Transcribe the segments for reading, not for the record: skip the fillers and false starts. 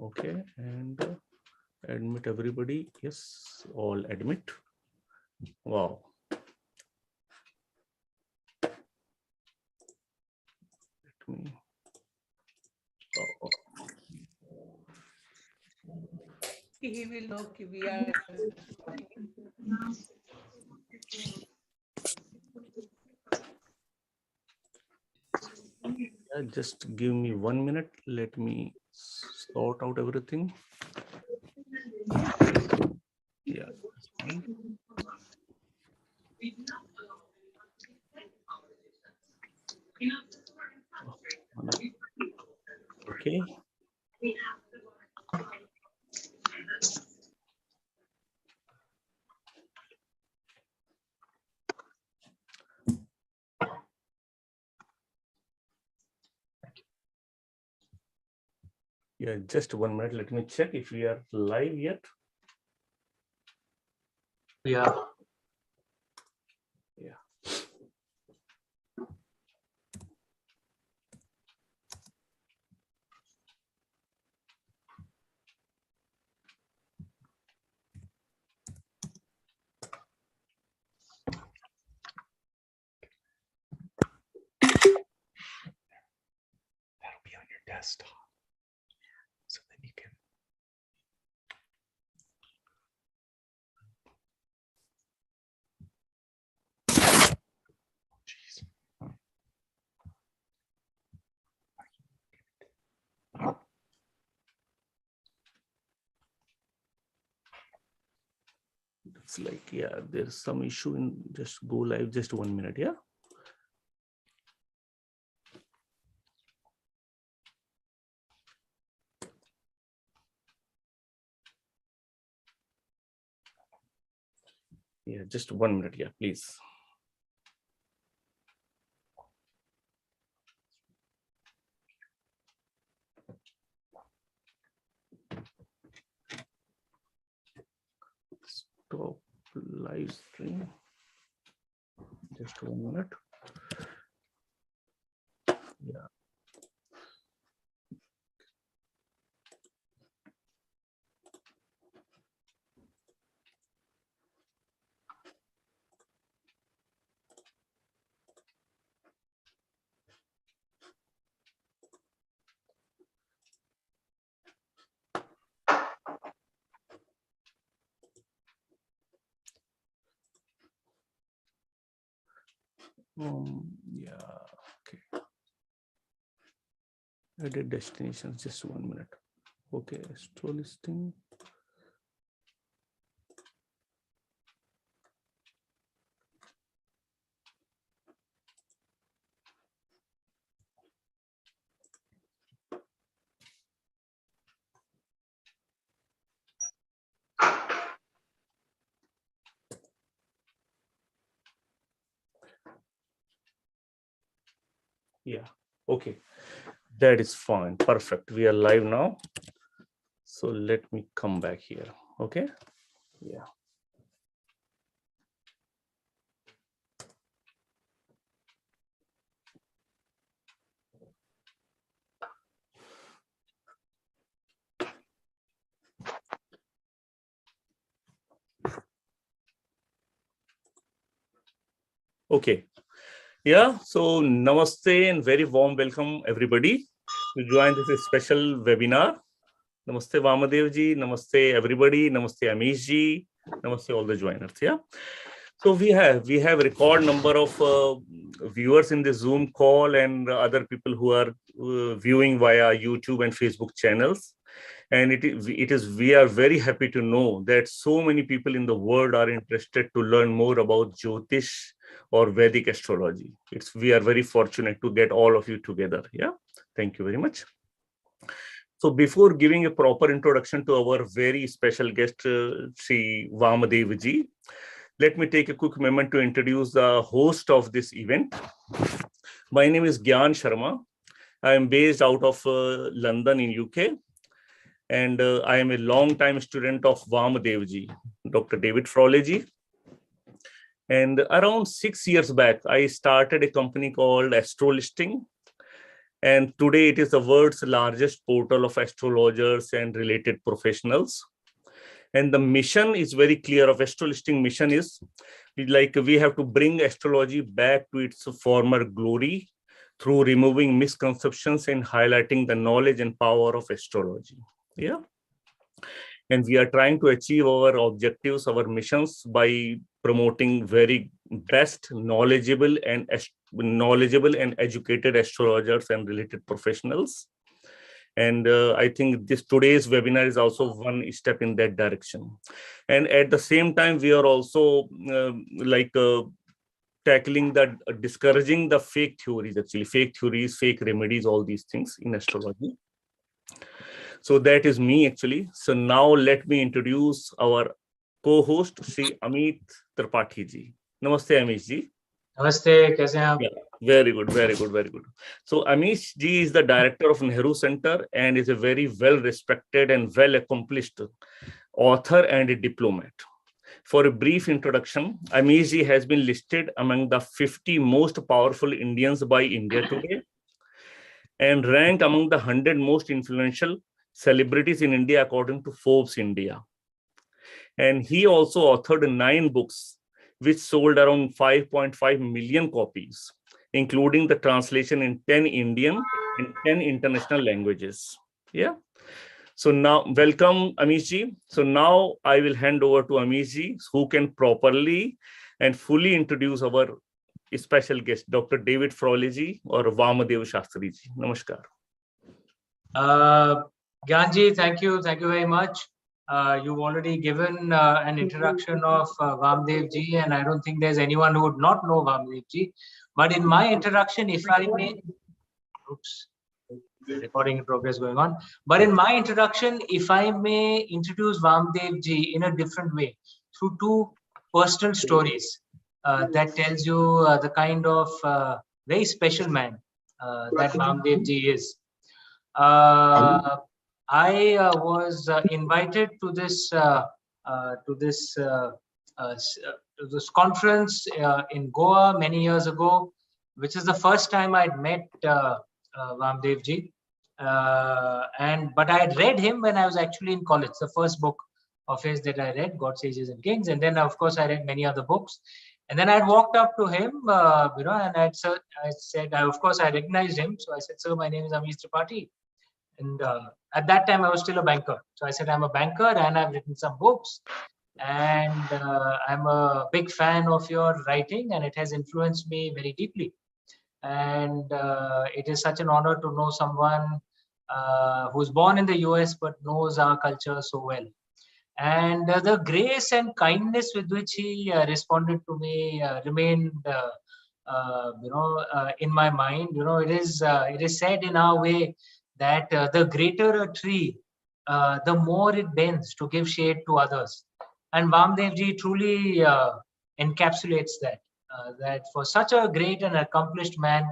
Okay, and admit everybody. Yes, all admit. Wow. Let me. He will know we are. Yeah, just give me 1 minute. Let me sort out everything. Yeah. Okay. Yeah, just 1 minute. Let me check if we are live yet. Yeah. Yeah. That'll be on your desktop. So then you can. Jeez. It's like, yeah, there's some issue in just go live, just 1 minute. Yeah. Yeah, just 1 minute. Yeah, please. Stop live stream. Just 1 minute. Yeah. Yeah. Okay. Edit destinations. Just 1 minute. Okay. AstroListing. Yeah. Okay. That is fine. Perfect. We are live now. So let me come back here. Okay. Yeah. Okay. Yeah. So namaste and very warm welcome everybody to join this special webinar. Namaste Vamadev ji. Namaste everybody. Namaste Amish ji. Namaste all the joiners. Yeah. So we have record number of viewers in the Zoom call and other people who are viewing via YouTube and Facebook channels. And we are very happy to know that so many people in the world are interested to learn more about Jyotish or Vedic astrology. We are very fortunate to get all of you together. Yeah. Thank you very much. So before giving a proper introduction to our very special guest, Sri Vamadev ji, let me take a quick moment to introduce the host of this event. My name is Gyan Sharma. I am based out of London in UK. And I am a long-time student of Vamadev ji, Dr. David Frawley ji. And around 6 years back, I started a company called AstroListing. And today it is the world's largest portal of astrologers and related professionals. And the mission is very clear of AstroListing mission is like we have to bring astrology back to its former glory through removing misconceptions and highlighting the knowledge and power of astrology. Yeah. And we are trying to achieve our objectives, our missions by promoting very best knowledgeable and educated astrologers and related professionals. And I think today's webinar is also one step in that direction. And at the same time, we are also tackling discouraging the fake theories, actually fake theories, fake remedies, all these things in astrology. So that is me actually. So now let me introduce our co-host, Sri Amish Trapathi ji. Namaste, Amish ji. Namaste, kaise hain aap? Yeah, very good, very good, very good. So Amish ji is the director of Nehru Centre and is a very well-respected and well-accomplished author and a diplomat. For a brief introduction, Amish ji has been listed among the 50 most powerful Indians by India Today and ranked among the 100 most influential celebrities in India according to Forbes India. And he also authored 9 books which sold around 5.5 million copies, including the translation in 10 Indian and 10 international languages. Yeah. So now, welcome Amish ji. So now I will hand over to Amish ji, who can properly and fully introduce our special guest, Dr. David Frawley ji or Vamadev Shastri ji. Namaskar. Gyan ji, thank you very much. You've already given an introduction of Vamadev ji, and I don't think there's anyone who would not know Vamadev ji. But in my introduction, if I may, recording in progress going on. But in my introduction, if I may introduce Vamadev ji in a different way, through 2 personal stories that tells you the kind of very special man that Vamadev ji is. I was invited to this conference in Goa many years ago, which is the first time I'd met Vamadev ji. But I had read him when I was actually in college. The first book of his that I read, God, Sages and Kings, and then of course I read many other books. And then I walked up to him, and I said, of course I recognized him. So I said, "Sir, my name is Amish Trapathi." And at that time, I was still a banker. So I said, "I'm a banker and I've written some books. And I'm a big fan of your writing and it has influenced me very deeply. And it is such an honor to know someone who's born in the US but knows our culture so well." And the grace and kindness with which he responded to me remained, in my mind. It is said in our way that the greater a tree, the more it bends to give shade to others. And Vamadev ji truly encapsulates that. That for such a great and accomplished man,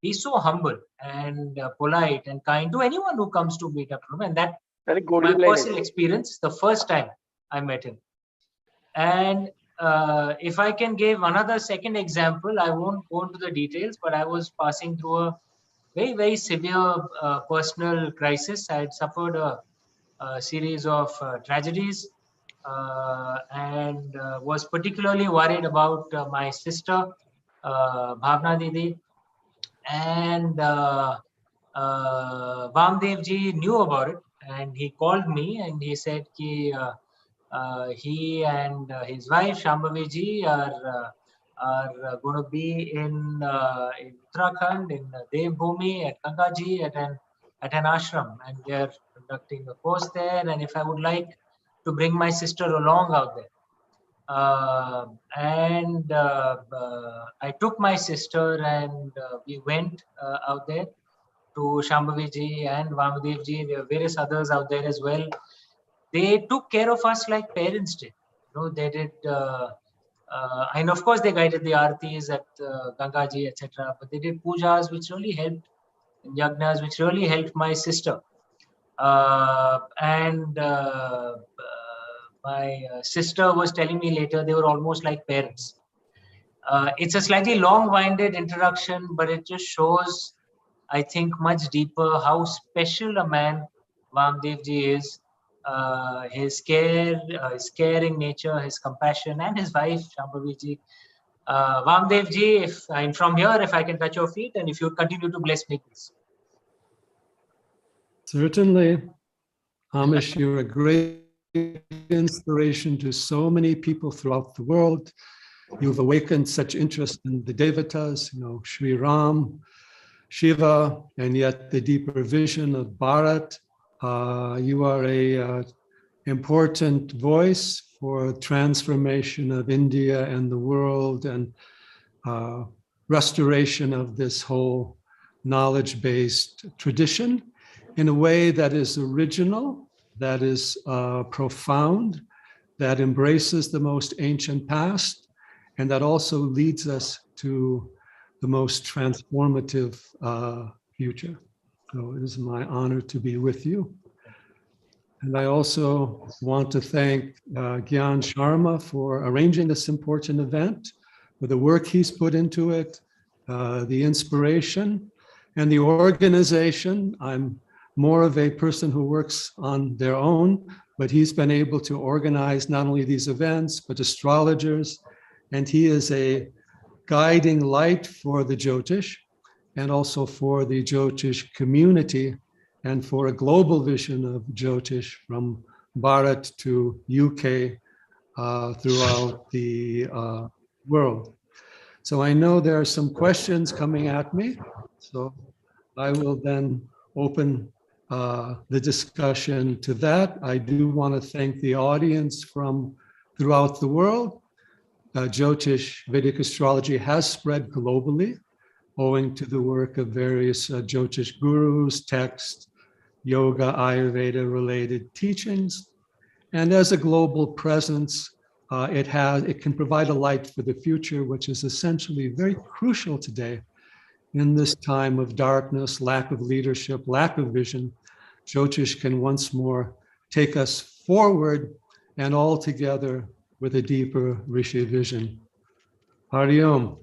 he's so humble and polite and kind to anyone who comes to meet up with him. And that my personal experience, the first time I met him. And if I can give another second example, I won't go into the details, but I was passing through a very, very severe personal crisis. I had suffered a series of tragedies and was particularly worried about my sister, Bhavna Didi. And Vamadev ji knew about it, and he called me and he said he and his wife Shambhavi ji are going to be in Uttarakhand, in Devbhumi, at Gangaji, at an ashram, and they are conducting a course there. And if I would like to bring my sister along out there, I took my sister and we went out there to Shambhavi ji and Vamadev ji. There were various others out there as well. They took care of us like parents did. They did. And of course, they guided the aartis at Gangaji, etc. But they did pujas, which really helped, and yagnas, which really helped my sister. My sister was telling me later they were almost like parents. It's a slightly long-winded introduction, but it just shows I think much deeper how special a man Vamdevji is. His care, his caring nature, his compassion, and his wife Shambhaviji. Vamdevji, if I'm from here, if I can touch your feet, and if you continue to bless me, please. Certainly, Amish, you're a great inspiration to so many people throughout the world. You've awakened such interest in the Devatas, Sri Ram, Shiva, and yet the deeper vision of Bharat. You are a important voice for transformation of India and the world and restoration of this whole knowledge-based tradition in a way that is original, that is profound, that embraces the most ancient past, and that also leads us to the most transformative future. So it is my honor to be with you. And I also want to thank Gyan Sharma for arranging this important event, for the work he's put into it, the inspiration, and the organization. I'm more of a person who works on their own, but he's been able to organize not only these events, but astrologers, and he is a guiding light for the Jyotish and also for the Jyotish community and for a global vision of Jyotish from Bharat to UK throughout the world. So I know there are some questions coming at me, so I will then open the discussion to that. I do want to thank the audience from throughout the world. Jyotish Vedic Astrology has spread globally, owing to the work of various Jyotish gurus, texts, yoga, Ayurveda related teachings. And as a global presence, it can provide a light for the future, which is essentially very crucial today in this time of darkness, lack of leadership, lack of vision. Jyotish can once more take us forward and all together with a deeper Rishi vision. Hari Om.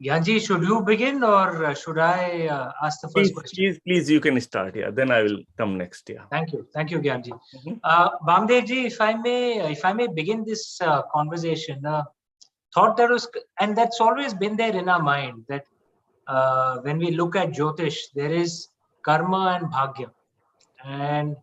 Gyanji, should you begin or should I ask the first question? Please, you can start. Yeah, then I will come next. Yeah. Thank you, Gyanji. Vamdevji, if I may begin this conversation, thought that was, and that's always been there in our mind, that when we look at Jyotish, there is karma and bhagya, and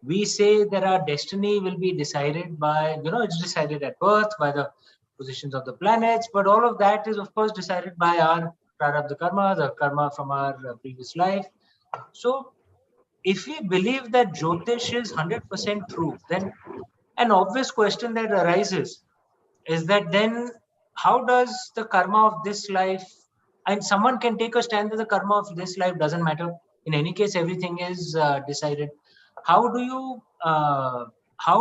we say that our destiny will be decided by, it's decided at birth by the positions of the planets, but all of that is of course decided by our prarabdha karma, the karma from our previous life. So if we believe that Jyotish is 100% true, then an obvious question that arises is that then how does the karma of this life, and someone can take a stand that the karma of this life doesn't matter. In any case, everything is decided. How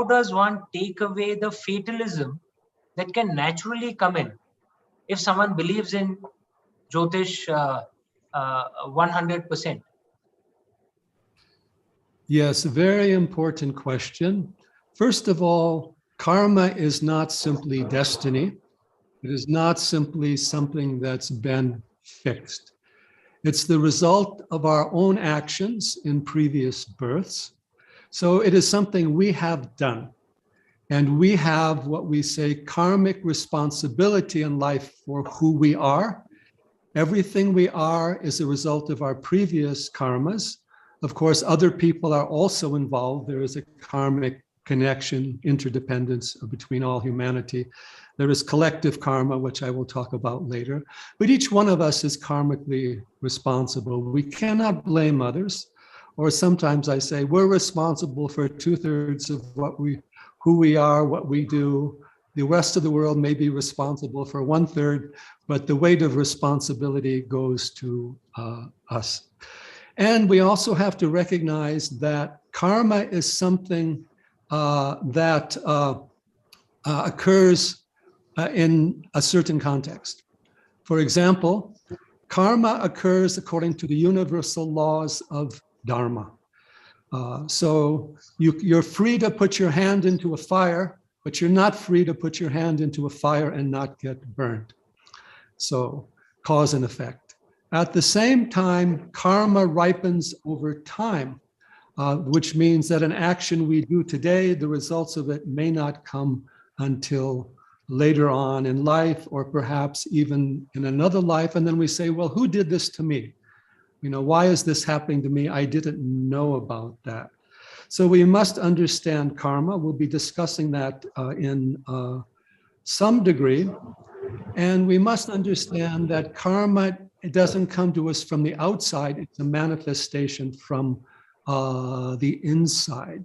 does one take away the fatalism that can naturally come in if someone believes in Jyotish 100%? Yes, a very important question. First of all, karma is not simply destiny. It is not simply something that's been fixed. It's the result of our own actions in previous births. So it is something we have done. And we have what we say karmic responsibility in life for who we are. Everything we are is a result of our previous karmas. Of course, other people are also involved. There is a karmic connection, interdependence between all humanity. There is collective karma, which I will talk about later. But each one of us is karmically responsible. We cannot blame others. Or sometimes I say we're responsible for 2/3 of who we are, what we do. The rest of the world may be responsible for 1/3, but the weight of responsibility goes to us. And we also have to recognize that karma is something that occurs in a certain context. For example, karma occurs according to the universal laws of dharma. So you're free to put your hand into a fire, but you're not free to put your hand into a fire and not get burned. So cause and effect. At the same time, karma ripens over time, which means that an action we do today, the results of it may not come until later on in life, or perhaps even in another life. And then we say, well, who did this to me? Why is this happening to me? I didn't know about that. So we must understand karma. We'll be discussing that in some degree. And we must understand that karma, it doesn't come to us from the outside. It's a manifestation from the inside.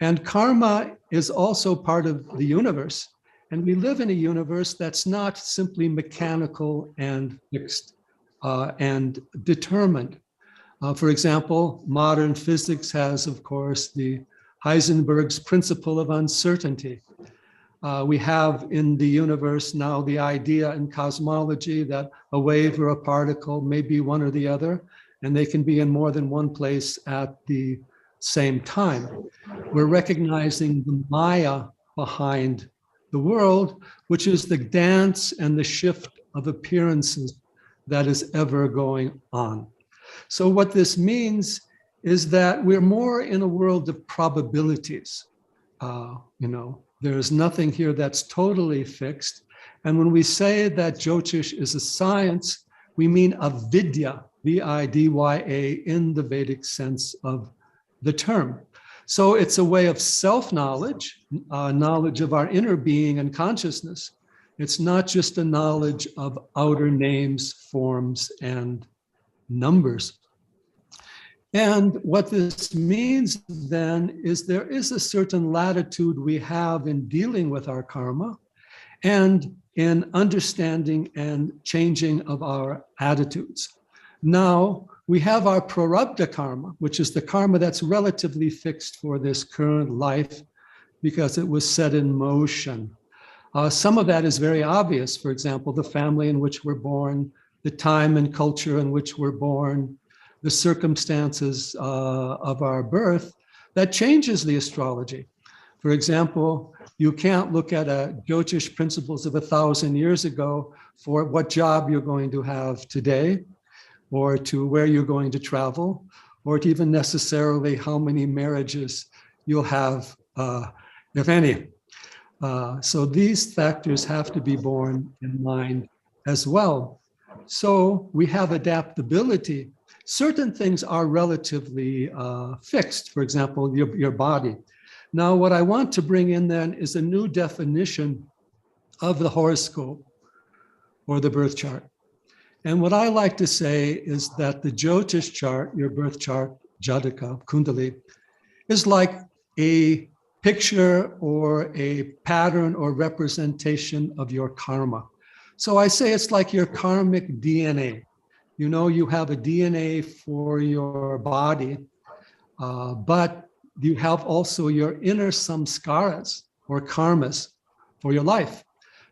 And karma is also part of the universe. And we live in a universe that's not simply mechanical and fixed and determined. For example, modern physics has, of course, the Heisenberg's principle of uncertainty. We have in the universe now the idea in cosmology that a wave or a particle may be one or the other, and they can be in more than one place at the same time. We're recognizing the Maya behind the world, which is the dance and the shift of appearances that is ever going on. So what this means is that we're more in a world of probabilities. There is nothing here that's totally fixed. And when we say that Jyotish is a science, we mean a vidya, V-I-D-Y-A, in the Vedic sense of the term. So it's a way of self-knowledge, knowledge of our inner being and consciousness. It's not just a knowledge of outer names, forms, and numbers. And what this means then is there is a certain latitude we have in dealing with our karma and in understanding and changing of our attitudes. Now, we have our prarabdha karma, which is the karma that's relatively fixed for this current life because it was set in motion. Some of that is very obvious. For example, the family in which we're born, the time and culture in which we're born, the circumstances of our birth, that changes the astrology. For example, you can't look at a Jyotish principles of 1,000 years ago for what job you're going to have today, or to where you're going to travel, or to even necessarily how many marriages you'll have, if any. So these factors have to be borne in mind as well. So we have adaptability. Certain things are relatively fixed, for example, your body. Now, what I want to bring in then is a new definition of the horoscope or the birth chart. And what I like to say is that the Jyotish chart, your birth chart, Jataka, Kundali, is like a picture or a pattern or representation of your karma. So I say it's like your karmic DNA. You have a DNA for your body, but you have also your inner samskaras or karmas for your life.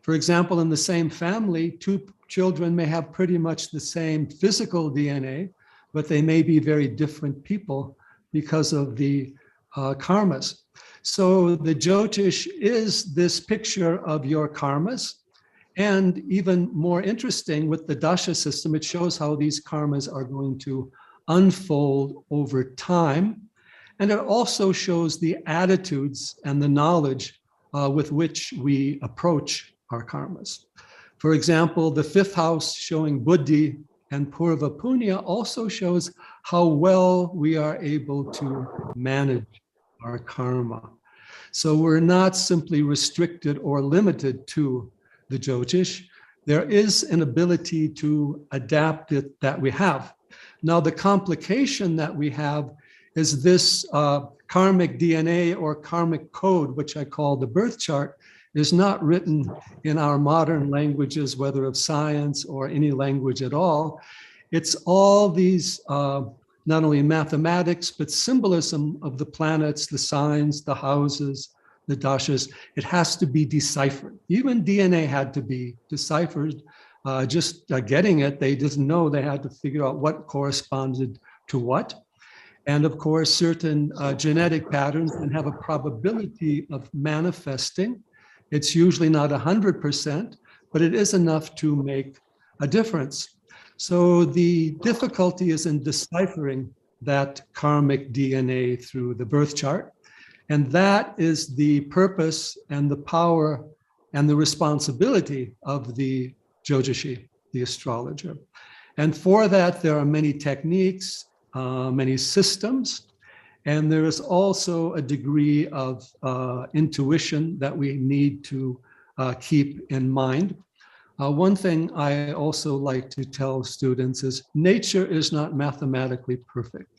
For example, in the same family, two children may have pretty much the same physical DNA, but they may be very different people because of the karmas. So the Jyotish is this picture of your karmas. And even more interesting, with the dasha system, it shows how these karmas are going to unfold over time. And it also shows the attitudes and the knowledge with which we approach our karmas. For example, the fifth house showing Buddhi and Purva Punya also shows how well we are able to manage our karma. So we're not simply restricted or limited to the Jyotish. There is an ability to adapt it that we have. Now, the complication that we have is this karmic DNA or karmic code, which I call the birth chart, is not written in our modern languages, whether of science or any language at all. It's all these, not only mathematics, but symbolism of the planets, the signs, the houses, the dashas. It has to be deciphered. Even DNA had to be deciphered. Just getting it, they didn't know. They had to figure out what corresponded to what. And of course, certain genetic patterns can have a probability of manifesting. It's usually not 100%, but it is enough to make a difference. So the difficulty is in deciphering that karmic DNA through the birth chart. And that is the purpose and the power and the responsibility of the Jyotishi, the astrologer. And for that, there are many techniques, many systems, and there is also a degree of intuition that we need to keep in mind. One thing I also like to tell students is nature is not mathematically perfect.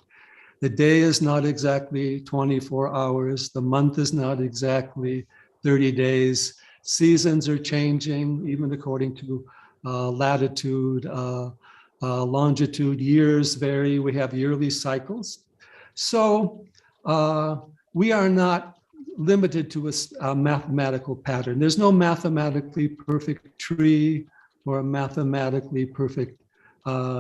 The day is not exactly 24 hours. The month is not exactly 30 days. Seasons are changing, even according to latitude, longitude. Years vary. We have yearly cycles. So we are not limited to a mathematical pattern. There's no mathematically perfect tree or mathematically perfect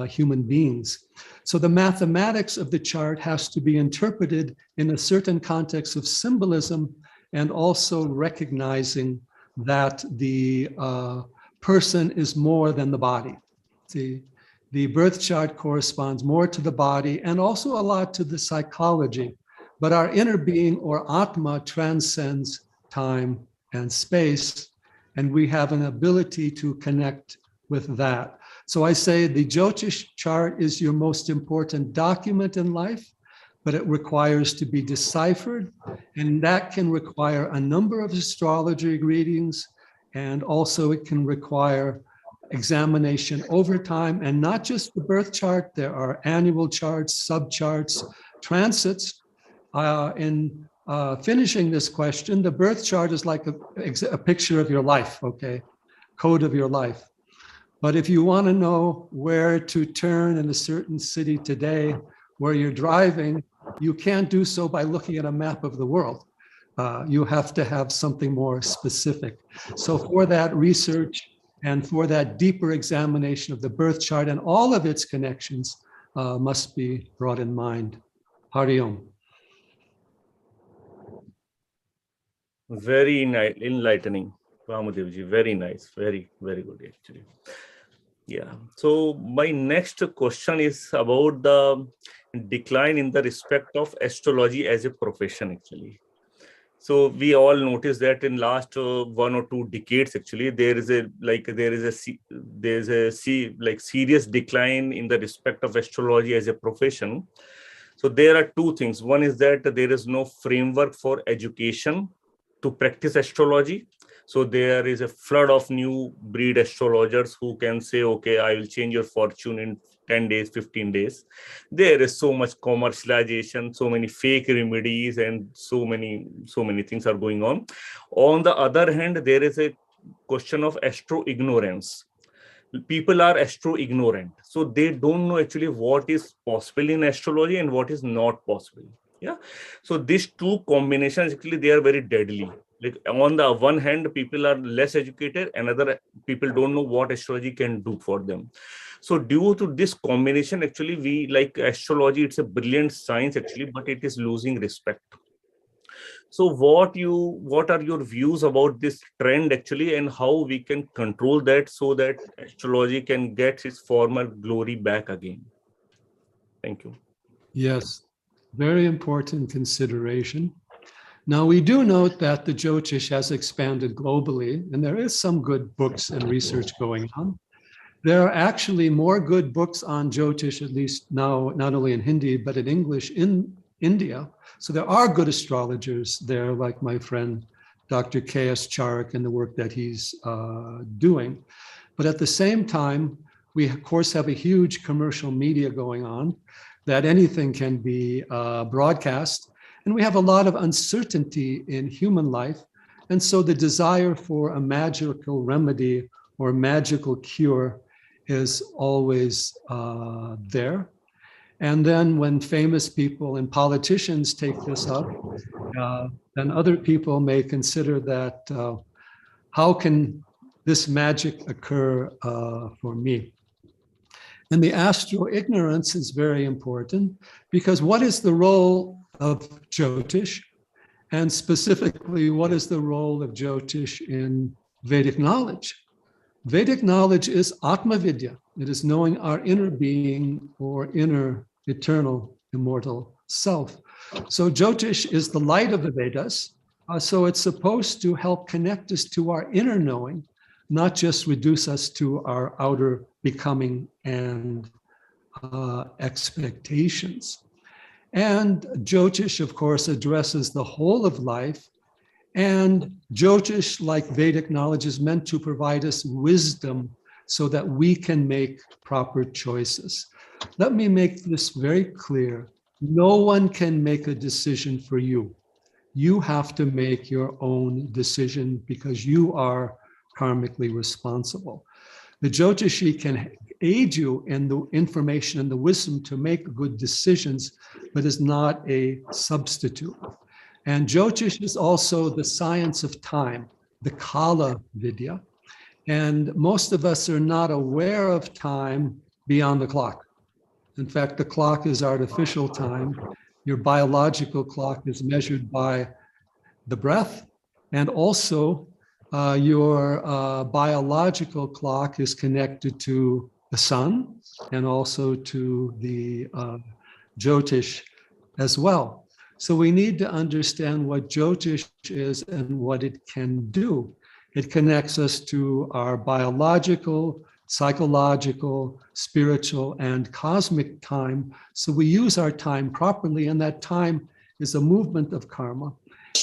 human beings. So the mathematics of the chart has to be interpreted in a certain context of symbolism and also recognizing that the person is more than the body. See, the birth chart corresponds more to the body and also a lot to the psychology. But our inner being or Atma transcends time and space, and we have an ability to connect with that. So I say the Jyotish chart is your most important document in life, but it requires to be deciphered, and that can require a number of astrology readings, and also it can require examination over time, and not just the birth chart. There are annual charts, subcharts, transits. In finishing this question, the birth chart is like a picture of your life, okay? Code of your life. But if you want to know where to turn in a certain city today, where you're driving, you can't do so by looking at a map of the world. You have to have something more specific. So for that research and for that deeper examination of the birth chart and all of its connections must be brought in mind. Hari Om. Very enlightening, Vamadevji. Very nice. Very, very good, actually. Yeah. So my next question is about the decline in the respect of astrology as a profession, actually. So we all notice that in last 1 or 2 decades, actually, there is a serious decline in the respect of astrology as a profession. So there are 2 things. One is that there is no framework for education to practice astrology. So there is a flood of new breed astrologers who can say, okay, I will change your fortune in 10 days, 15 days. There is so much commercialization, so many fake remedies, and so many things are going on. On the other hand, there is a question of astro ignorance. People are astro ignorant. So they don't know actually what is possible in astrology and what is not possible. Yeah. So these 2 combinations, actually, they are very deadly. Like on the one hand, people are less educated, and other people don't know what astrology can do for them. So due to this combination, actually, we like astrology. It's a brilliant science, actually, but it is losing respect. So what are your views about this trend, actually, and how we can control that so that astrology can get its former glory back again? Thank you. Yes, very important consideration. Now, we do note that the Jyotish has expanded globally, and there is some good books and research going on. There are actually more good books on Jyotish, at least now, not only in Hindi, but in English in India. So there are good astrologers there, like my friend, Dr. K.S. Charak, and the work that he's doing. But at the same time, we, of course, have a huge commercial media going on, that anything can be broadcast. And we have a lot of uncertainty in human life. And so the desire for a magical remedy or magical cure is always there. And then when famous people and politicians take this up, then other people may consider that, how can this magic occur for me? And the astro ignorance is very important, because what is the role of Jyotish? And specifically, what is the role of Jyotish in Vedic knowledge? Vedic knowledge is Atma Vidya. It is knowing our inner being or inner eternal immortal self. So Jyotish is the light of the Vedas. So it's supposed to help connect us to our inner knowing, not just reduce us to our outer becoming and expectations. And Jyotish, of course, addresses the whole of life. And Jyotish, like Vedic knowledge, is meant to provide us wisdom so that we can make proper choices. Let me make this very clear. No one can make a decision for you. You have to make your own decision because you are karmically responsible. The Jyotishi can aid you in the information and the wisdom to make good decisions, but is not a substitute. And Jyotish is also the science of time, the Kala Vidya. And most of us are not aware of time beyond the clock. In fact, the clock is artificial time. Your biological clock is measured by the breath, and also your biological clock is connected to the sun and also to the Jyotish as well. So we need to understand what Jyotish is and what it can do. It connects us to our biological, psychological, spiritual, and cosmic time. So we use our time properly, and that time is a movement of karma.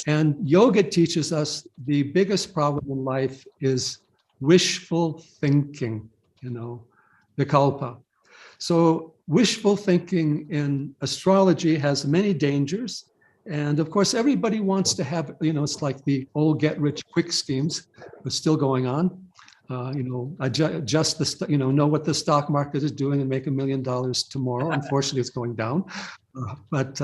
And yoga teaches us the biggest problem in life is wishful thinking, the kalpa. So wishful thinking in astrology has many dangers. And of course, everybody wants to have, it's like the old get rich quick schemes are still going on. Adjust the, know what the stock market is doing and make $1 million tomorrow. Unfortunately, it's going down. But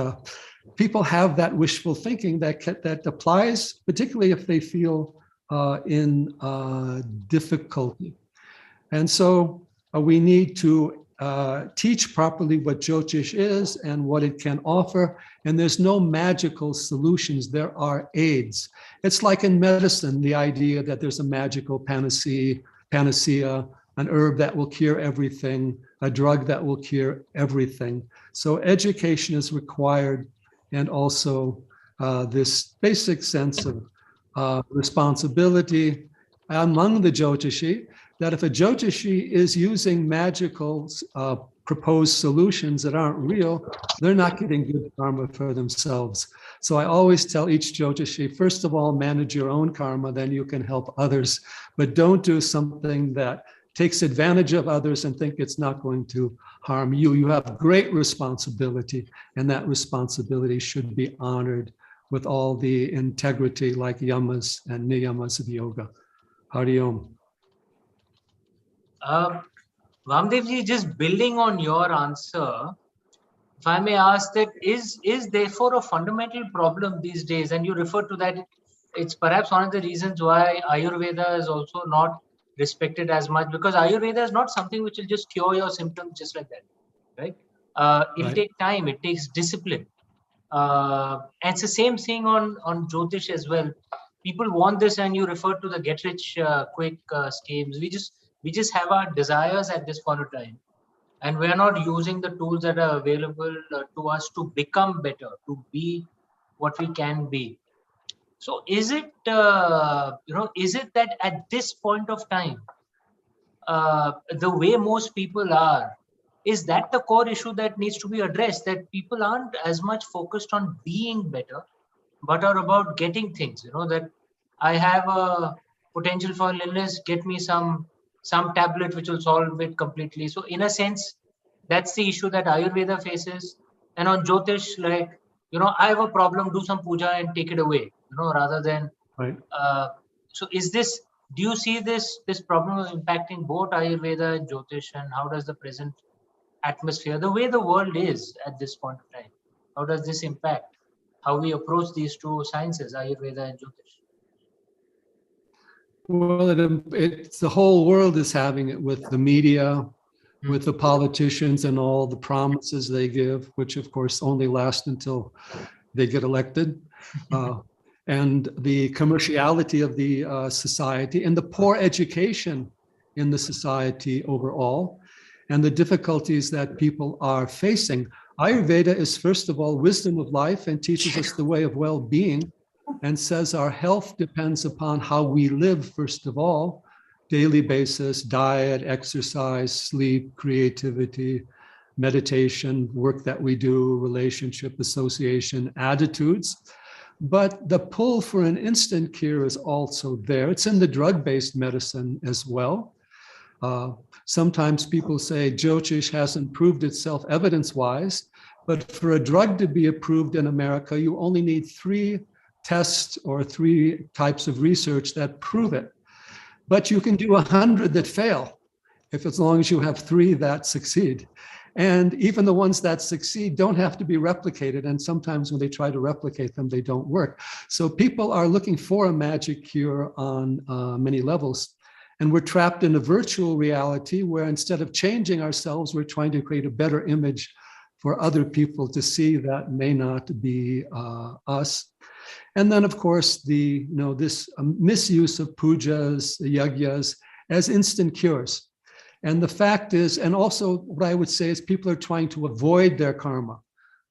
people have that wishful thinking that applies, particularly if they feel in difficulty. And so we need to teach properly what Jyotish is and what it can offer. And there's no magical solutions. There are aids. It's like in medicine, the idea that there's a magical panacea, an herb that will cure everything, a drug that will cure everything. So education is required, and also this basic sense of responsibility among the Jyotishi, that if a Jyotishi is using magical proposed solutions that aren't real, they're not getting good karma for themselves. So I always tell each Jyotishi, first of all, manage your own karma, then you can help others. But don't do something that takes advantage of others and think it's not going to harm you. You have great responsibility, and that responsibility should be honored with all the integrity like yamas and niyamas of yoga. Hari Om. Vamdevji, just building on your answer, if I may ask that, is therefore a fundamental problem these days, and you refer to that, it's perhaps one of the reasons why Ayurveda is also not respected as much, because Ayurveda is not something which will just cure your symptoms just like that, right? It'll take time, it takes discipline. And it's the same thing on Jyotish as well. People want this, and you refer to the get rich quick schemes. We just have our desires at this point of time, and we're not using the tools that are available to us to become better, to be what we can be. So is it, is it that at this point of time, the way most people are, is that the core issue that needs to be addressed, that people aren't as much focused on being better, but are about getting things, that I have a potential for an illness, get me some tablet which will solve it completely. So in a sense, that's the issue that Ayurveda faces. And on Jyotish, like, I have a problem, do some puja and take it away, rather than, so is this, do you see this problem of impacting both Ayurveda and Jyotish, and how does the present atmosphere, the way the world is at this point of time, how does this impact how we approach these two sciences, Ayurveda and Jyotish? Well, it's the whole world is having it with the media, with the politicians and all the promises they give, which of course only last until they get elected, and the commerciality of the society and the poor education in the society overall and the difficulties that people are facing. Ayurveda is, first of all, wisdom of life and teaches us the way of well-being and says our health depends upon how we live, first of all, daily basis, diet, exercise, sleep, creativity, meditation, work that we do, relationship, association, attitudes. But the pull for an instant cure is also there. It's in the drug-based medicine as well. Sometimes people say Jyotish hasn't proved itself evidence-wise, but for a drug to be approved in America, you only need 3 tests or 3 types of research that prove it. But you can do 100 that fail, as long as you have 3 that succeed. And even the ones that succeed don't have to be replicated. And sometimes when they try to replicate them, they don't work. So people are looking for a magic cure on many levels. And we're trapped in a virtual reality where instead of changing ourselves, we're trying to create a better image for other people to see that may not be us. And then, of course, this misuse of pujas, yagyas as instant cures. And the fact is, and also what I would say is people are trying to avoid their karma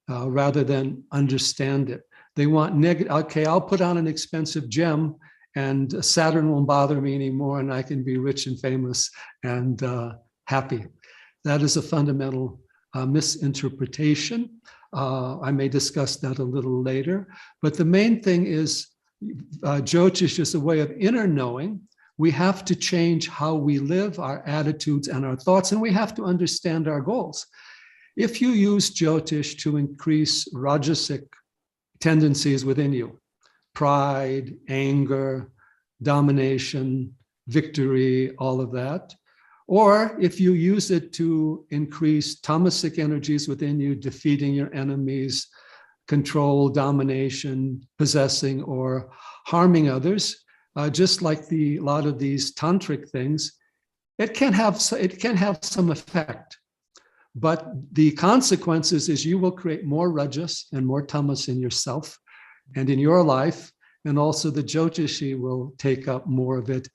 rather than understand it. They want negative, okay, I'll put on an expensive gem and Saturn won't bother me anymore and I can be rich and famous and happy. That is a fundamental misinterpretation. I may discuss that a little later, but the main thing is Jyotish is a way of inner knowing. We have to change how we live, our attitudes and our thoughts, and we have to understand our goals. If you use Jyotish to increase Rajasic tendencies within you, pride, anger, domination, victory, all of that, or if you use it to increase tamasic energies within you, defeating your enemies, control, domination, possessing, or harming others, just like a lot of these tantric things, it can have some effect. But the consequences is you will create more rajas and more tamas in yourself and in your life, and also the Jyotishi will take up more of it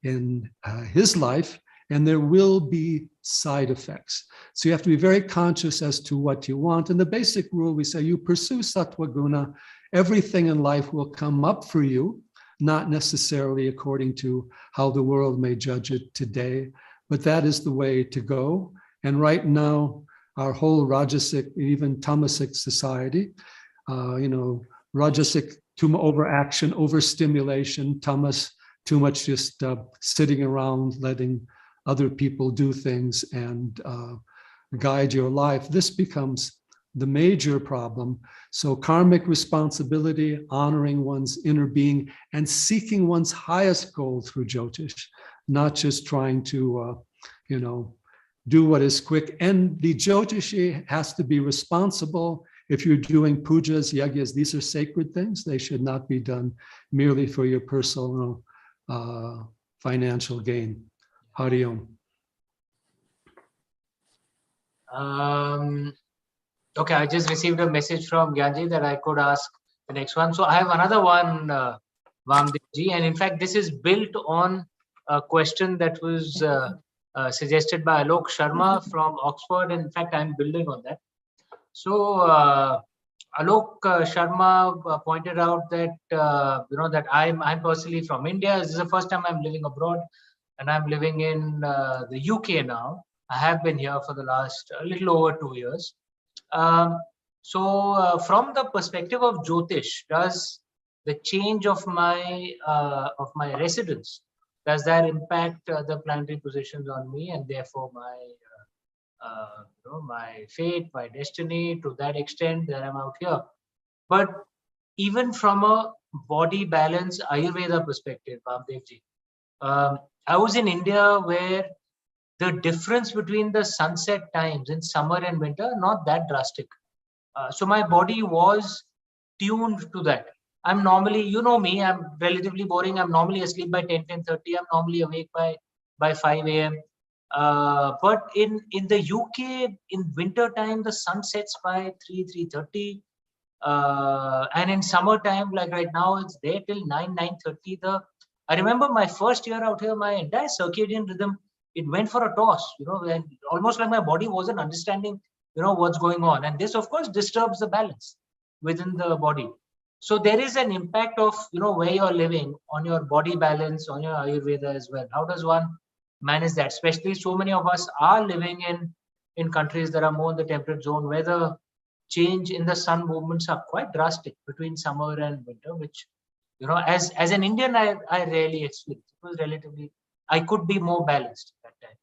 in his life, and there will be side effects. So you have to be very conscious as to what you want. And the basic rule, we say you pursue sattva guna, everything in life will come up for you, not necessarily according to how the world may judge it today, but that is the way to go. And right now, our whole Rajasic, even Tamasic society, Rajasic, too much overaction, overstimulation, Tamas, too much just sitting around, letting other people do things and guide your life. This becomes the major problem. So karmic responsibility, honoring one's inner being and seeking one's highest goal through Jyotish, not just trying to, do what is quick. And the Jyotishi has to be responsible. If you're doing pujas, yagyas, these are sacred things. They should not be done merely for your personal financial gain. Hari Om. Okay, I just received a message from Gyanji that I could ask the next one. So I have another one, Vamdevji, and in fact, this is built on a question that was suggested by Alok Sharma from Oxford. In fact, I'm building on that. So Alok Sharma pointed out that that I'm personally from India. This is the first time I'm living abroad, and I'm living in the UK now. I have been here for the last a little over 2 years. So from the perspective of Jyotish, does the change of my residence, does that impact the planetary positions on me and therefore my my fate, my destiny to that extent that I'm out here? But even from a body balance Ayurveda perspective, Vamdevji, I was in India where the difference between the sunset times in summer and winter, not that drastic. So my body was tuned to that. I'm normally, you know me, I'm relatively boring. I'm normally asleep by 10, 10:30. I'm normally awake by 5 a.m. But in the UK, in winter time, the sun sets by 3:30. And in summertime, like right now, it's there till 9:30. I remember my first year out here, my entire circadian rhythm it went for a toss, and almost like my body wasn't understanding, what's going on. And this, of course, disturbs the balance within the body. So there is an impact of, where you're living on your body balance, on your Ayurveda as well. How does one manage that? Especially so many of us are living in countries that are more in the temperate zone, where the change in the sun movements are quite drastic between summer and winter, which, as an Indian, I rarely experienced. It was relatively, I could be more balanced at that time.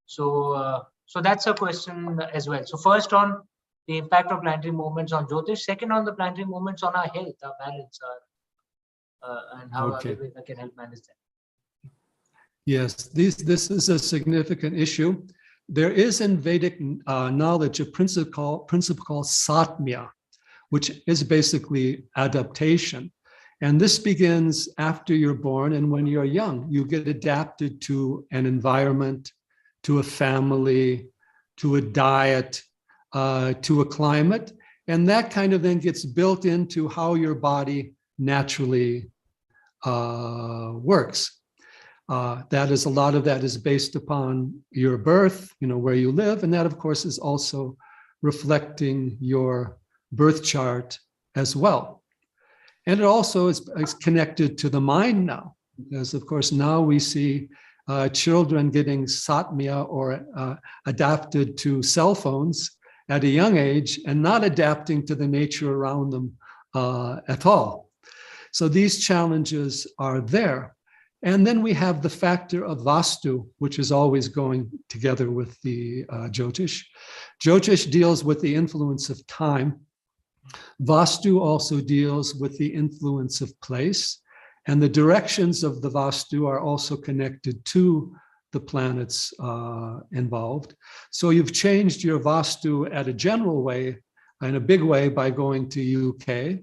So that's a question as well. So first on the impact of planetary movements on Jyotish, second on the planetary movements on our health, our balance, and how Ayurveda can help manage that. Yes, this is a significant issue. There is in Vedic knowledge a principle called Satmya, which is basically adaptation. And this begins after you're born, and when you're young, you get adapted to an environment, to a family, to a diet, to a climate, and that kind of then gets built into how your body naturally works. That is, a lot of that is based upon your birth, where you live, and that, of course, is also reflecting your birth chart as well. And it also is connected to the mind now, because, of course, now we see children getting satmya or adapted to cell phones at a young age and not adapting to the nature around them at all. So these challenges are there. And then we have the factor of Vastu, which is always going together with the Jyotish. Jyotish deals with the influence of time. Vastu also deals with the influence of place. And the directions of the Vastu are also connected to the planets involved. So you've changed your Vastu at a general way, in a big way, by going to UK,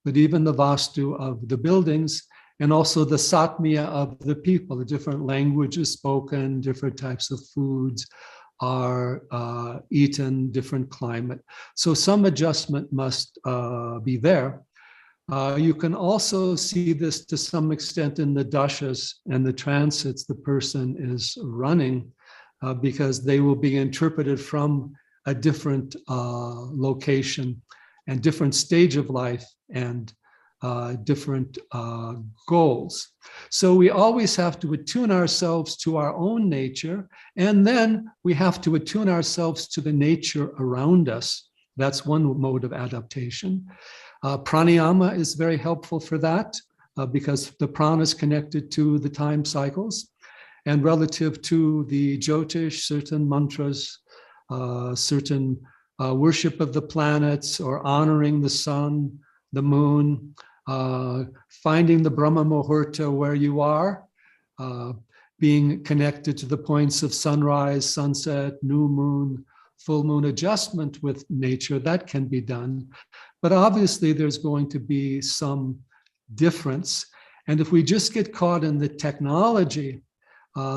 but even the Vastu of the buildings and also the Satmya of the people, the different languages spoken, different types of foods are eaten, different climate. So some adjustment must be there. You can also see this to some extent in the dashas and the transits the person is running, because they will be interpreted from a different location and different stage of life and different goals. So we always have to attune ourselves to our own nature, and then we have to attune ourselves to the nature around us. That's one mode of adaptation. Pranayama is very helpful for that because the prana is connected to the time cycles, and relative to the Jyotish, certain mantras, certain worship of the planets or honoring the sun, the moon, finding the Brahma Muhurta where you are, being connected to the points of sunrise, sunset, new moon, full moon adjustment with nature, that can be done. But obviously there's going to be some difference. And if we just get caught in the technology,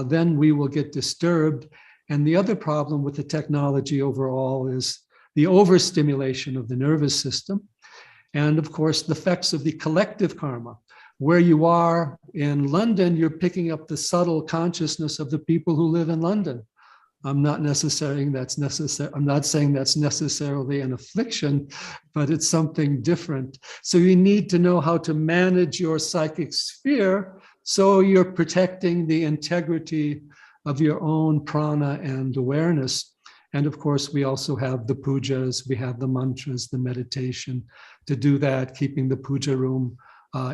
then we will get disturbed. And the other problem with the technology overall is the overstimulation of the nervous system. And of course, the effects of the collective karma. Where you are in London, you're picking up the subtle consciousness of the people who live in London. I'm not saying that's necessarily an affliction, but it's something different. So you need to know how to manage your psychic sphere so you're protecting the integrity of your own prana and awareness. And of course, we also have the pujas, we have the mantras, the meditation to do that, keeping the puja room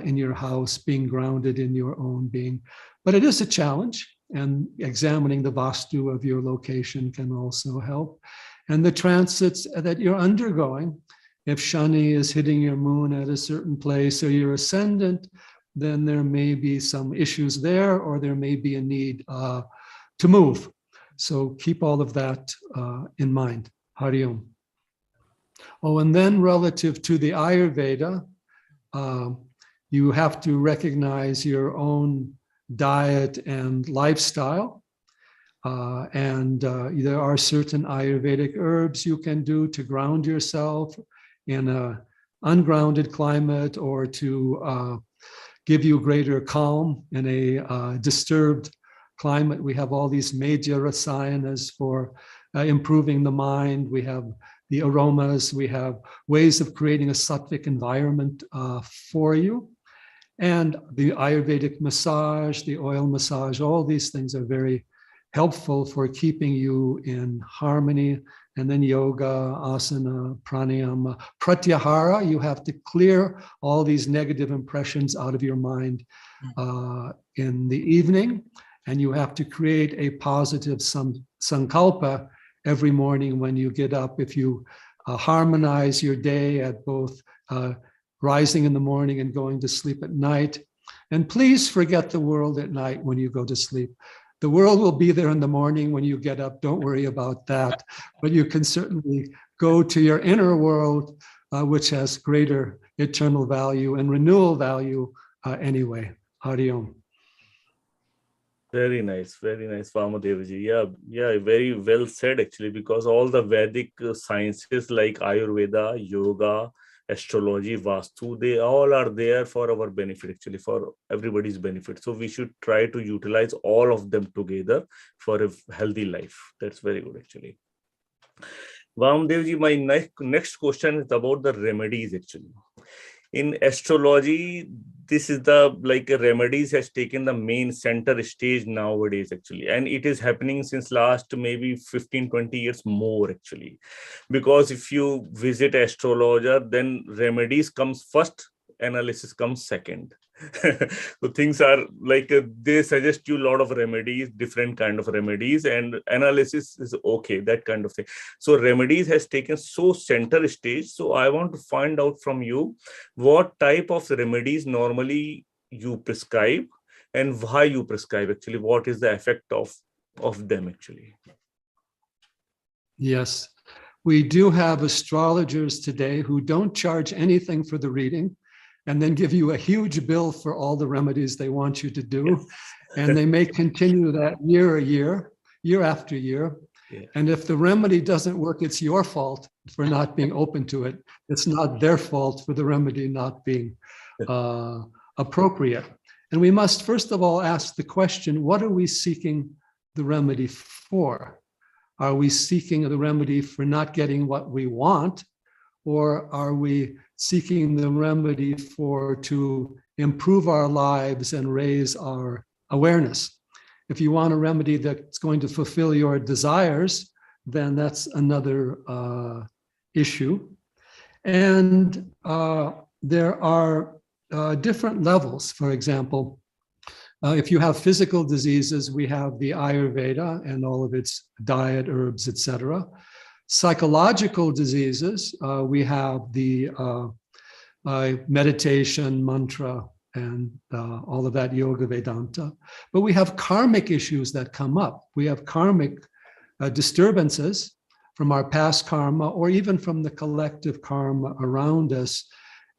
in your house, being grounded in your own being. But it is a challenge, and examining the Vastu of your location can also help. And the transits that you're undergoing, if Shani is hitting your moon at a certain place or your ascendant, then there may be some issues there, or there may be a need to move. So keep all of that in mind. Hari Om. Oh, and then relative to the Ayurveda, you have to recognize your own diet and lifestyle. And there are certain Ayurvedic herbs you can do to ground yourself in an ungrounded climate, or to give you greater calm in a disturbed climate. We have all these major rasayanas for improving the mind. We have the aromas. We have ways of creating a sattvic environment for you. And the Ayurvedic massage, the oil massage, all these things are very helpful for keeping you in harmony. And then yoga, asana, pranayama, pratyahara, you have to clear all these negative impressions out of your mind in the evening. And you have to create a positive sankalpa every morning when you get up. If you harmonize your day at both rising in the morning and going to sleep at night. And please forget the world at night when you go to sleep. The world will be there in the morning when you get up. Don't worry about that. But you can certainly go to your inner world, which has greater eternal value and renewal value anyway. Hari Om. Very nice, Vamadevji. Yeah, very well said actually, because all the Vedic sciences like Ayurveda, Yoga, Astrology, Vastu, they all are there for our benefit, actually, for everybody's benefit. So we should try to utilize all of them together for a healthy life. That's very good, actually. Vamadevji, my next question is about the remedies, actually. In astrology, this is remedies has taken the main center stage nowadays, actually. And it is happening since last maybe 15-20 years more, actually. Because if you visit astrologer, then remedies comes first, analysis comes second. So things are like they suggest you a lot of remedies, different kind of remedies, and analysis is okay, that kind of thing. So remedies has taken so center stage. So I want to find out from you what type of remedies normally you prescribe and why you prescribe, actually. What is the effect of them, actually? Yes, we do have astrologers today who don't charge anything for the reading and then give you a huge bill for all the remedies they want you to do. Yes. And they may continue that year after year. Yeah. And if the remedy doesn't work, it's your fault for not being open to it. It's not their fault for the remedy not being appropriate. And we must first of all ask the question, what are we seeking the remedy for? Are we seeking the remedy for not getting what we want? Or are we seeking the remedy to improve our lives and raise our awareness? If you want a remedy that's going to fulfill your desires, then that's another issue. And there are different levels. For example, if you have physical diseases, we have the Ayurveda and all of its diet, herbs, etc. Psychological diseases, we have the meditation, mantra, and all of that yoga Vedanta. But we have karmic issues that come up. We have karmic disturbances from our past karma or even from the collective karma around us.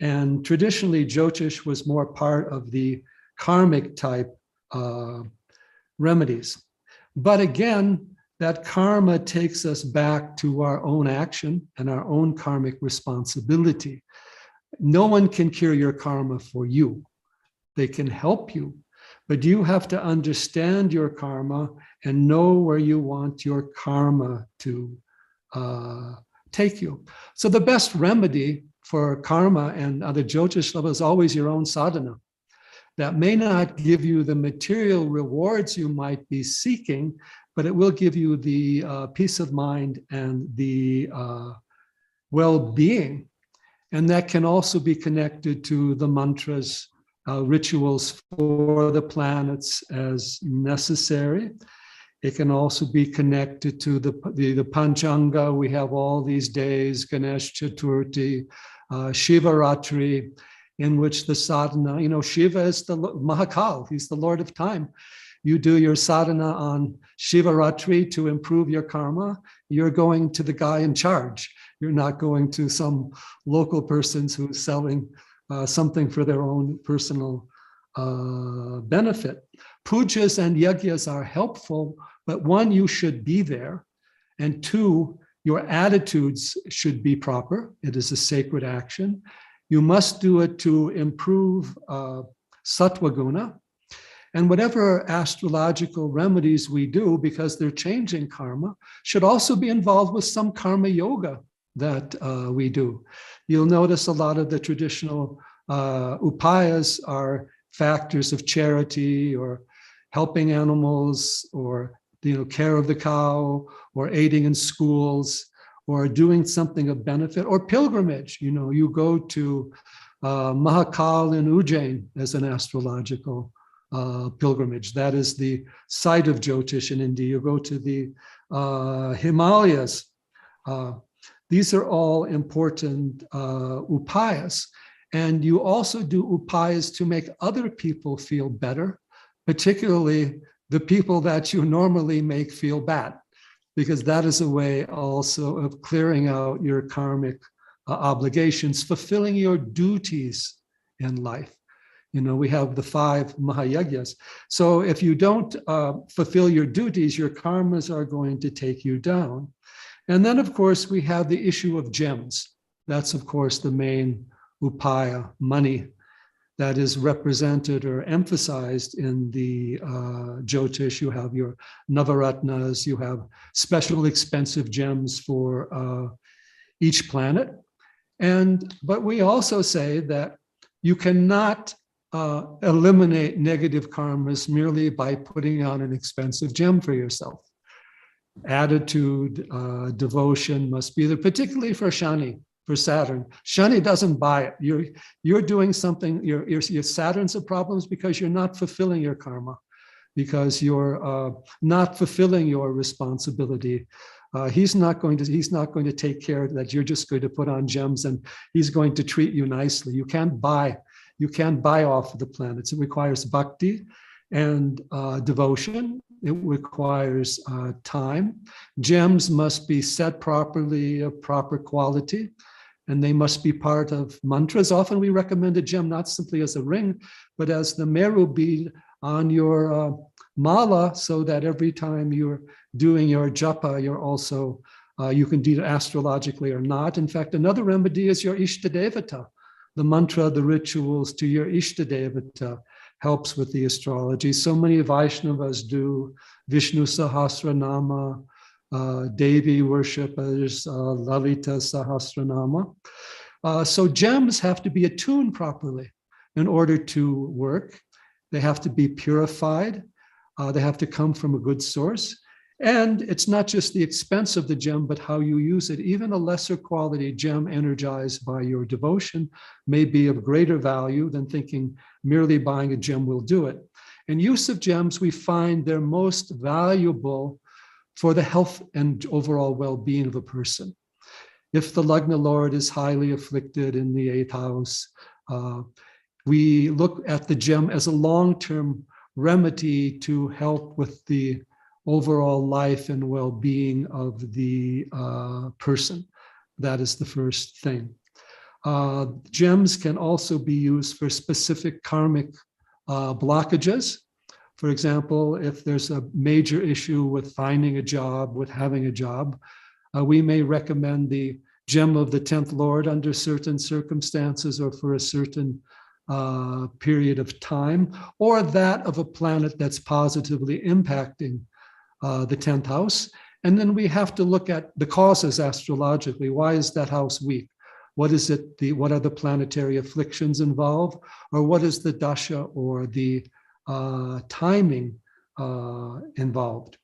And traditionally, Jyotish was more part of the karmic type remedies. But again, that karma takes us back to our own action and our own karmic responsibility. No one can cure your karma for you. They can help you, but you have to understand your karma and know where you want your karma to take you. So the best remedy for karma and other Jyotish levels is always your own sadhana. That may not give you the material rewards you might be seeking, but it will give you the peace of mind and the well-being. And that can also be connected to the mantras, rituals for the planets as necessary. It can also be connected to the Panchanga. We have all these days, Ganesh Chaturthi, Shivaratri, in which the sadhana, Shiva is the Mahakal, he's the Lord of time. You do your sadhana on Shivaratri to improve your karma, you're going to the guy in charge. You're not going to some local persons who's selling something for their own personal benefit. Pujas and yajnas are helpful, but one, you should be there. And two, your attitudes should be proper. It is a sacred action. You must do it to improve sattva guna. And whatever astrological remedies we do, because they're changing karma, should also be involved with some karma yoga that we do. You'll notice a lot of the traditional upayas are factors of charity or helping animals or care of the cow or aiding in schools or doing something of benefit or pilgrimage. You go to Mahakal in Ujjain as an astrological pilgrimage. That is the site of Jyotish in India. You go to the Himalayas. These are all important upayas. And you also do upayas to make other people feel better, particularly the people that you normally make feel bad, because that is a way also of clearing out your karmic obligations, fulfilling your duties in life. We have the 5 Mahayagyas. So if you don't fulfill your duties, your karmas are going to take you down. And then, of course, we have the issue of gems. That's, of course, the main upaya, money, that is represented or emphasized in the Jyotish. You have your Navaratnas, you have special expensive gems for each planet. But we also say that you cannot eliminate negative karmas merely by putting on an expensive gem for yourself. Attitude, devotion must be there, particularly for Shani, for Saturn. Shani doesn't buy it. You're doing something, your Saturn's a problem because you're not fulfilling your karma, because you're not fulfilling your responsibility. He's not going to take care that you're just going to put on gems and he's going to treat you nicely. You can't buy off the planets. It requires bhakti and devotion. It requires time. Gems must be set properly, of proper quality, and they must be part of mantras. Often we recommend a gem not simply as a ring, but as the meru bead on your mala, so that every time you're doing your japa, you're also, you can do it astrologically or not. In fact, another remedy is your Ishtadevata. The mantra, the rituals to your Ishtadevata helps with the astrology. So many Vaishnavas do Vishnu Sahasranama, Devi worshippers, Lalita Sahasranama. So gems have to be attuned properly in order to work. They have to be purified. They have to come from a good source. And it's not just the expense of the gem, but how you use it. Even a lesser quality gem energized by your devotion may be of greater value than thinking merely buying a gem will do it. In use of gems, we find they're most valuable for the health and overall well-being of a person. If the Lagna Lord is highly afflicted in the 8th house, we look at the gem as a long-term remedy to help with the overall life and well-being of the person. That is the first thing. Gems can also be used for specific karmic blockages. For example, if there's a major issue with finding a job, with having a job, we may recommend the gem of the 10th Lord under certain circumstances or for a certain period of time, or that of a planet that's positively impacting the 10th house. And then we have to look at the causes astrologically. Why is that house weak? What is it? What are the planetary afflictions involved? Or what is the dasha or the timing involved?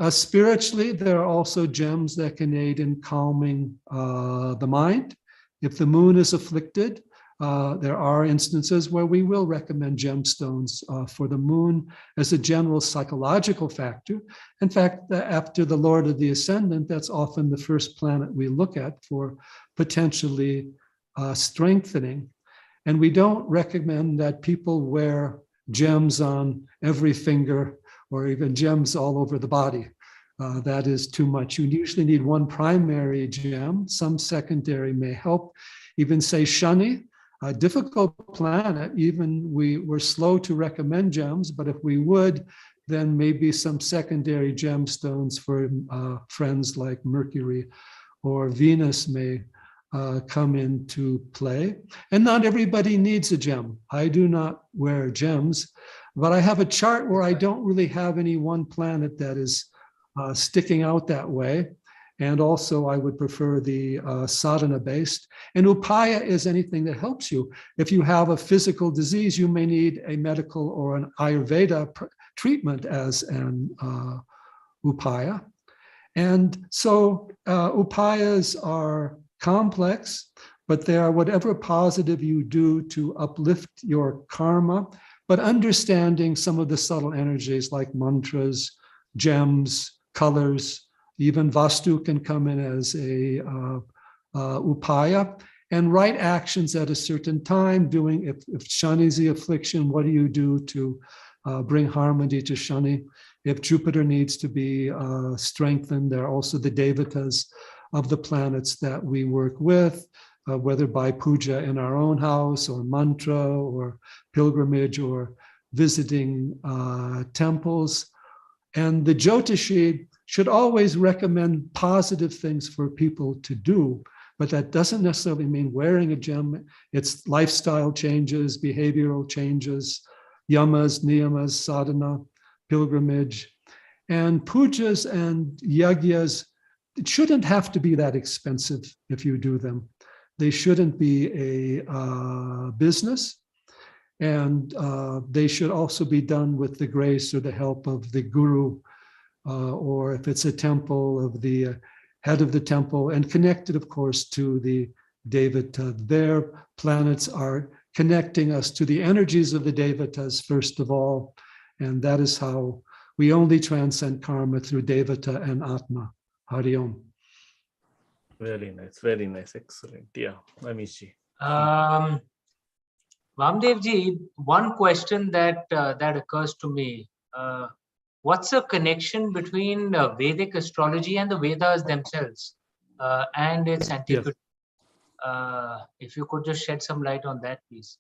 Spiritually, there are also gems that can aid in calming the mind. If the moon is afflicted, there are instances where we will recommend gemstones for the moon as a general psychological factor. In fact, after the Lord of the Ascendant, that's often the first planet we look at for potentially strengthening. And we don't recommend that people wear gems on every finger or even gems all over the body. That is too much. You usually need one primary gem. Some secondary may help. Even say Shani, a difficult planet, even we're slow to recommend gems, but if we would, then maybe some secondary gemstones for friends like Mercury or Venus may come into play. And not everybody needs a gem. I do not wear gems, But I have a chart where I don't really have any one planet that is sticking out that way. And also I would prefer the sadhana-based. And upaya is anything that helps you. If you have a physical disease, you may need a medical or an Ayurveda treatment as an upaya. And so upayas are complex, but they are whatever positive you do to uplift your karma, but understanding some of the subtle energies like mantras, gems, colors, even Vastu can come in as a upaya, and right actions at a certain time, doing, if Shani is the affliction, what do you do to bring harmony to Shani? If Jupiter needs to be strengthened, there are also the devatas of the planets that we work with, whether by puja in our own house or mantra or pilgrimage or visiting temples. And the Jyotishi should always recommend positive things for people to do, but that doesn't necessarily mean wearing a gem. It's lifestyle changes, behavioral changes, yamas, niyamas, sadhana, pilgrimage. And pujas and yagyas, it shouldn't have to be that expensive if you do them. They shouldn't be a business. And they should also be done with the grace or the help of the guru, or if it's a temple, of the head of the temple, and connected, of course, to the devata. Their planets are connecting us to the energies of the devatas, first of all. And that is how we only transcend karma, through devata and atma. Hari Om. Very nice, excellent. Yeah, Amish. Vamdevji, one question that occurs to me. What's the connection between Vedic astrology and the Vedas themselves and its antiquity? Yes. If you could just shed some light on that, please.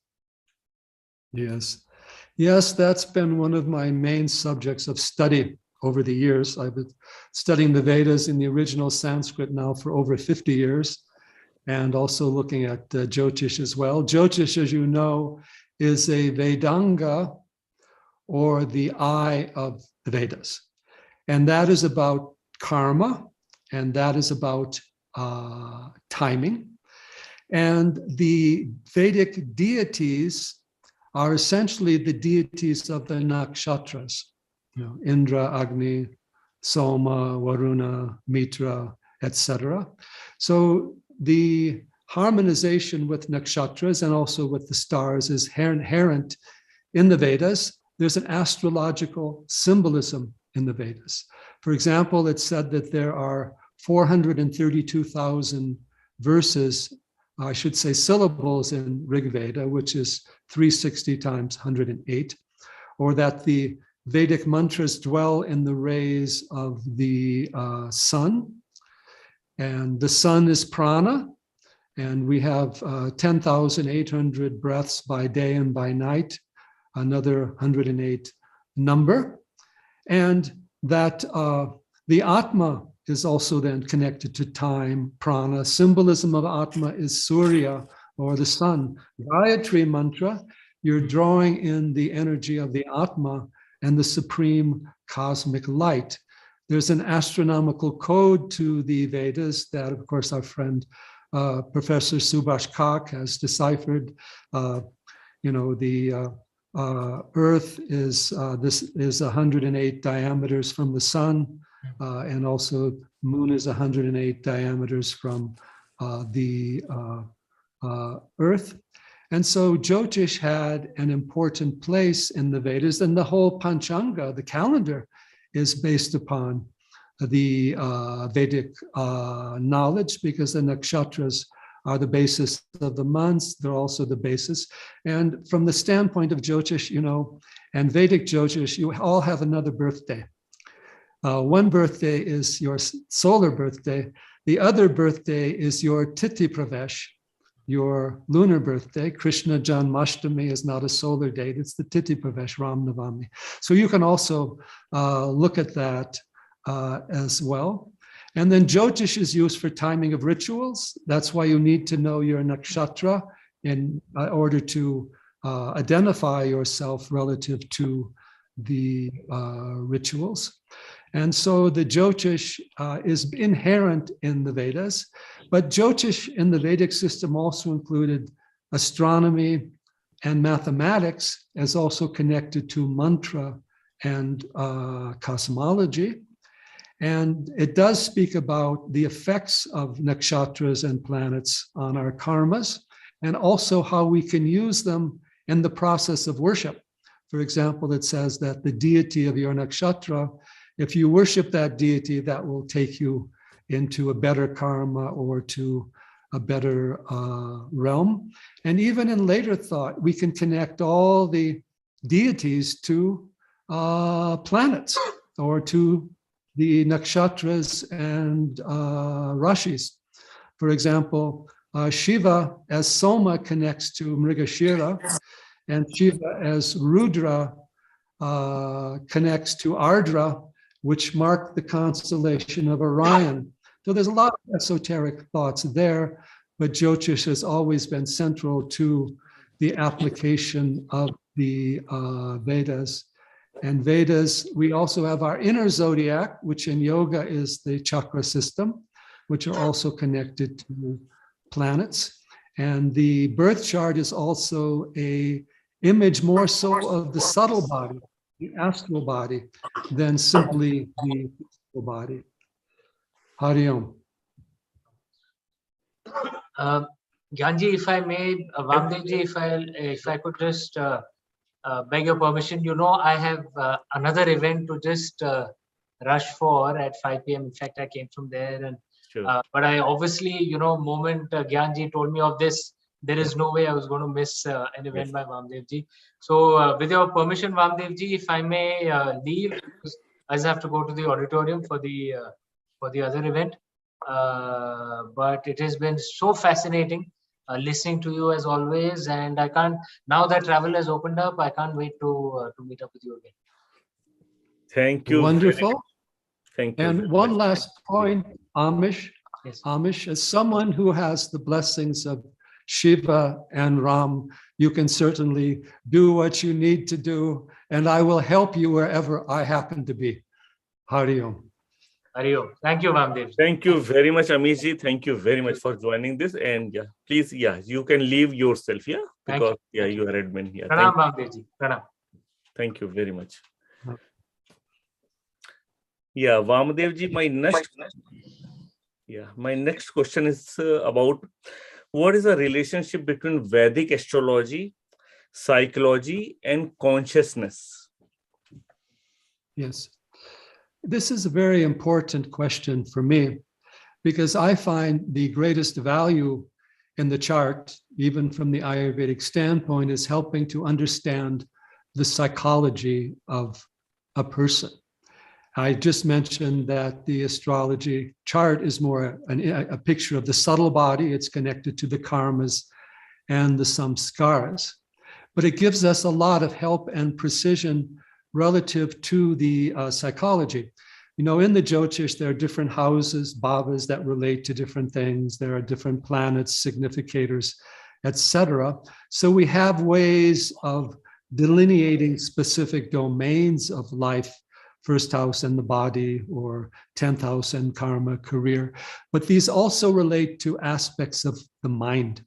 Yes, that's been one of my main subjects of study over the years. I've been studying the Vedas in the original Sanskrit now for over 50 years, and also looking at Jyotish as well. Jyotish, as you know, is a Vedanga, or the eye of the Vedas. And that is about karma, and that is about timing. And the Vedic deities are essentially the deities of the nakshatras, Indra, Agni, Soma, Varuna, Mitra, etc. So the harmonization with nakshatras and also with the stars is inherent in the Vedas. There's an astrological symbolism in the Vedas. For example, it's said that there are 432,000 verses, I should say syllables, in Rig Veda, which is 360 times 108, or that the Vedic mantras dwell in the rays of the sun. And the sun is prana, and we have 10,800 breaths by day and by night, another 108 number. And that the Atma is also then connected to time, prana. Symbolism of Atma is Surya, or the sun. Gayatri mantra, you're drawing in the energy of the Atma and the supreme cosmic light. There's an astronomical code to the Vedas that, of course, our friend Professor Subhash Kak has deciphered. The Earth is 108 diameters from the sun, and also Moon is 108 diameters from the Earth. And so Jyotish had an important place in the Vedas, and the whole Panchanga, the calendar, is based upon the Vedic knowledge, because the nakshatras are the basis of the months. They're also the basis. And from the standpoint of Jyotish, and Vedic Jyotish, you all have another birthday. One birthday is your solar birthday. The other birthday is your Tithi Pravesh, your lunar birthday. Krishna Janmashtami is not a solar date, it's the Tithi Pravesh, Ram Navami. So you can also look at that as well. And then Jyotish is used for timing of rituals. That's why you need to know your nakshatra in order to identify yourself relative to the rituals. And so the Jyotish is inherent in the Vedas, but Jyotish in the Vedic system also included astronomy and mathematics as also connected to mantra and cosmology. And it does speak about the effects of nakshatras and planets on our karmas, and also how we can use them in the process of worship. For example, it says that the deity of your nakshatra, if you worship that deity, that will take you into a better karma or to a better realm. And even in later thought, we can connect all the deities to planets or to the nakshatras and rashis. For example, Shiva as Soma connects to Mrigashira, and Shiva as Rudra connects to Ardra, which mark the constellation of Orion. So there's a lot of esoteric thoughts there, but Jyotish has always been central to the application of the Vedas. And Vedas, we also have our inner zodiac, which in yoga is the chakra system, which are also connected to planets. And the birth chart is also a image more so of the subtle body, the astral body, than simply the physical body. Hari Om. Gyanji, if I may, Vamdevji, if I could just beg your permission, I have another event to just rush for at 5 p.m. In fact, I came from there, and Sure. but I obviously, moment Gyanji told me of this, there is no way I was going to miss an event by Vamdevji. So, with your permission, Vamdevji, if I may leave, because I just have to go to the auditorium for the other event. But it has been so fascinating listening to you as always, and I can't, now that travel has opened up, I can't wait to meet up with you again. Thank you. Wonderful. Thank you. And one last point, Amish. Yes. Amish, as someone who has the blessings of Shiva and Ram, you can certainly do what you need to do, and I will help you wherever I happen to be. Hari Om. Hari Om. Thank you, Vamdev. Thank you very much, Amishji. Thank you very much for joining this. And yeah, please, you can leave yourself, because you are admin here. Pranam, Vamdevji. Pranam. Thank you very much. Yeah, Vamadevji, my next question is about what is the relationship between Vedic astrology, psychology, and consciousness? Yes. This is a very important question for me, because I find the greatest value in the chart, even from the Ayurvedic standpoint, is helping to understand the psychology of a person. I just mentioned that the astrology chart is more a picture of the subtle body. It's connected to the karmas and the samskaras, but it gives us a lot of help and precision relative to the psychology. In the Jyotish, there are different houses, bhavas, that relate to different things. There are different planets, significators, etc. So we have ways of delineating specific domains of life, first house and the body, or 10th house and karma, career. But these also relate to aspects of the mind.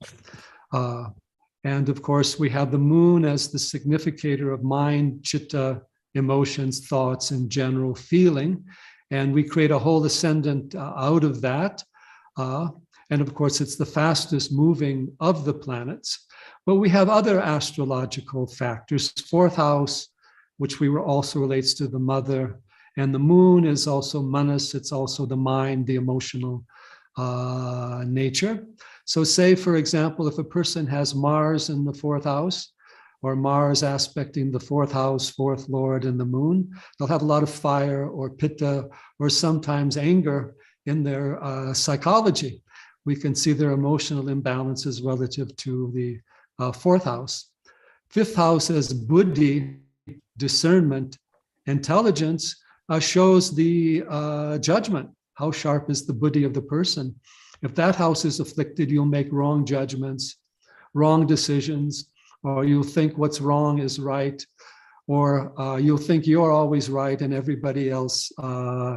And of course, we have the moon as the significator of mind, chitta, emotions, thoughts, and general feeling. And we create a whole ascendant out of that. And of course, it's the fastest moving of the planets. But we have other astrological factors. Fourth house, which also relates to the mother. And the moon is also manas, it's also the mind, the emotional nature. So say, for example, if a person has Mars in the fourth house, or Mars aspecting the fourth house, fourth lord, and the moon, they'll have a lot of fire or pitta, or sometimes anger in their psychology. We can see their emotional imbalances relative to the fourth house. Fifth house as buddhi, discernment, intelligence, shows the judgment. How sharp is the buddhi of the person? If that house is afflicted, you'll make wrong judgments, wrong decisions, or you'll think what's wrong is right, or you'll think you're always right and everybody else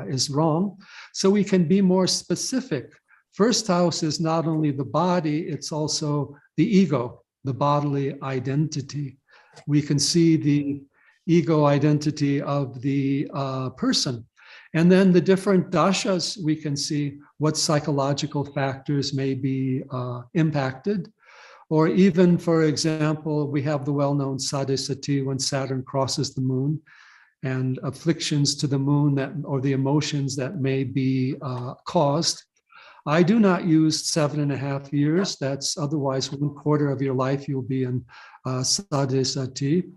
is wrong. So we can be more specific. First house is not only the body, it's also the ego, the bodily identity. We can see the ego identity of the person. And then the different dashas, we can see what psychological factors may be impacted. Or even, for example, we have the well-known Sadhisati when Saturn crosses the moon, and afflictions to the moon that, or the emotions that may be caused. I do not use 7.5 years. That's otherwise 1/4 of your life you'll be in Sadhisati.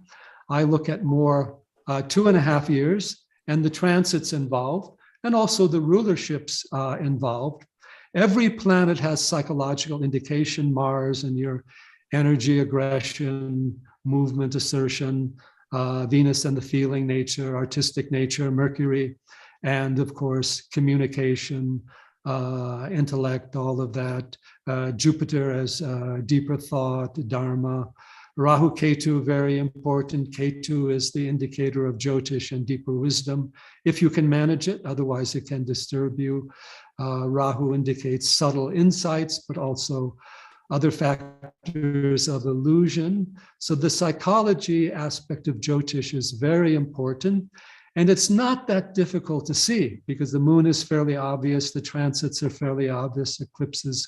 I look at more 2.5 years and the transits involved, and also the rulerships involved. Every planet has psychological indication, Mars and your energy, aggression, movement, assertion, Venus and the feeling nature, artistic nature, Mercury, and of course, communication, intellect, all of that. Jupiter as deeper thought, Dharma. Rahu Ketu, very important. Ketu is the indicator of Jyotish and deeper wisdom, if you can manage it, otherwise it can disturb you. Rahu indicates subtle insights, but also other factors of illusion. So the psychology aspect of Jyotish is very important. And it's not that difficult to see because the moon is fairly obvious, the transits are fairly obvious, eclipses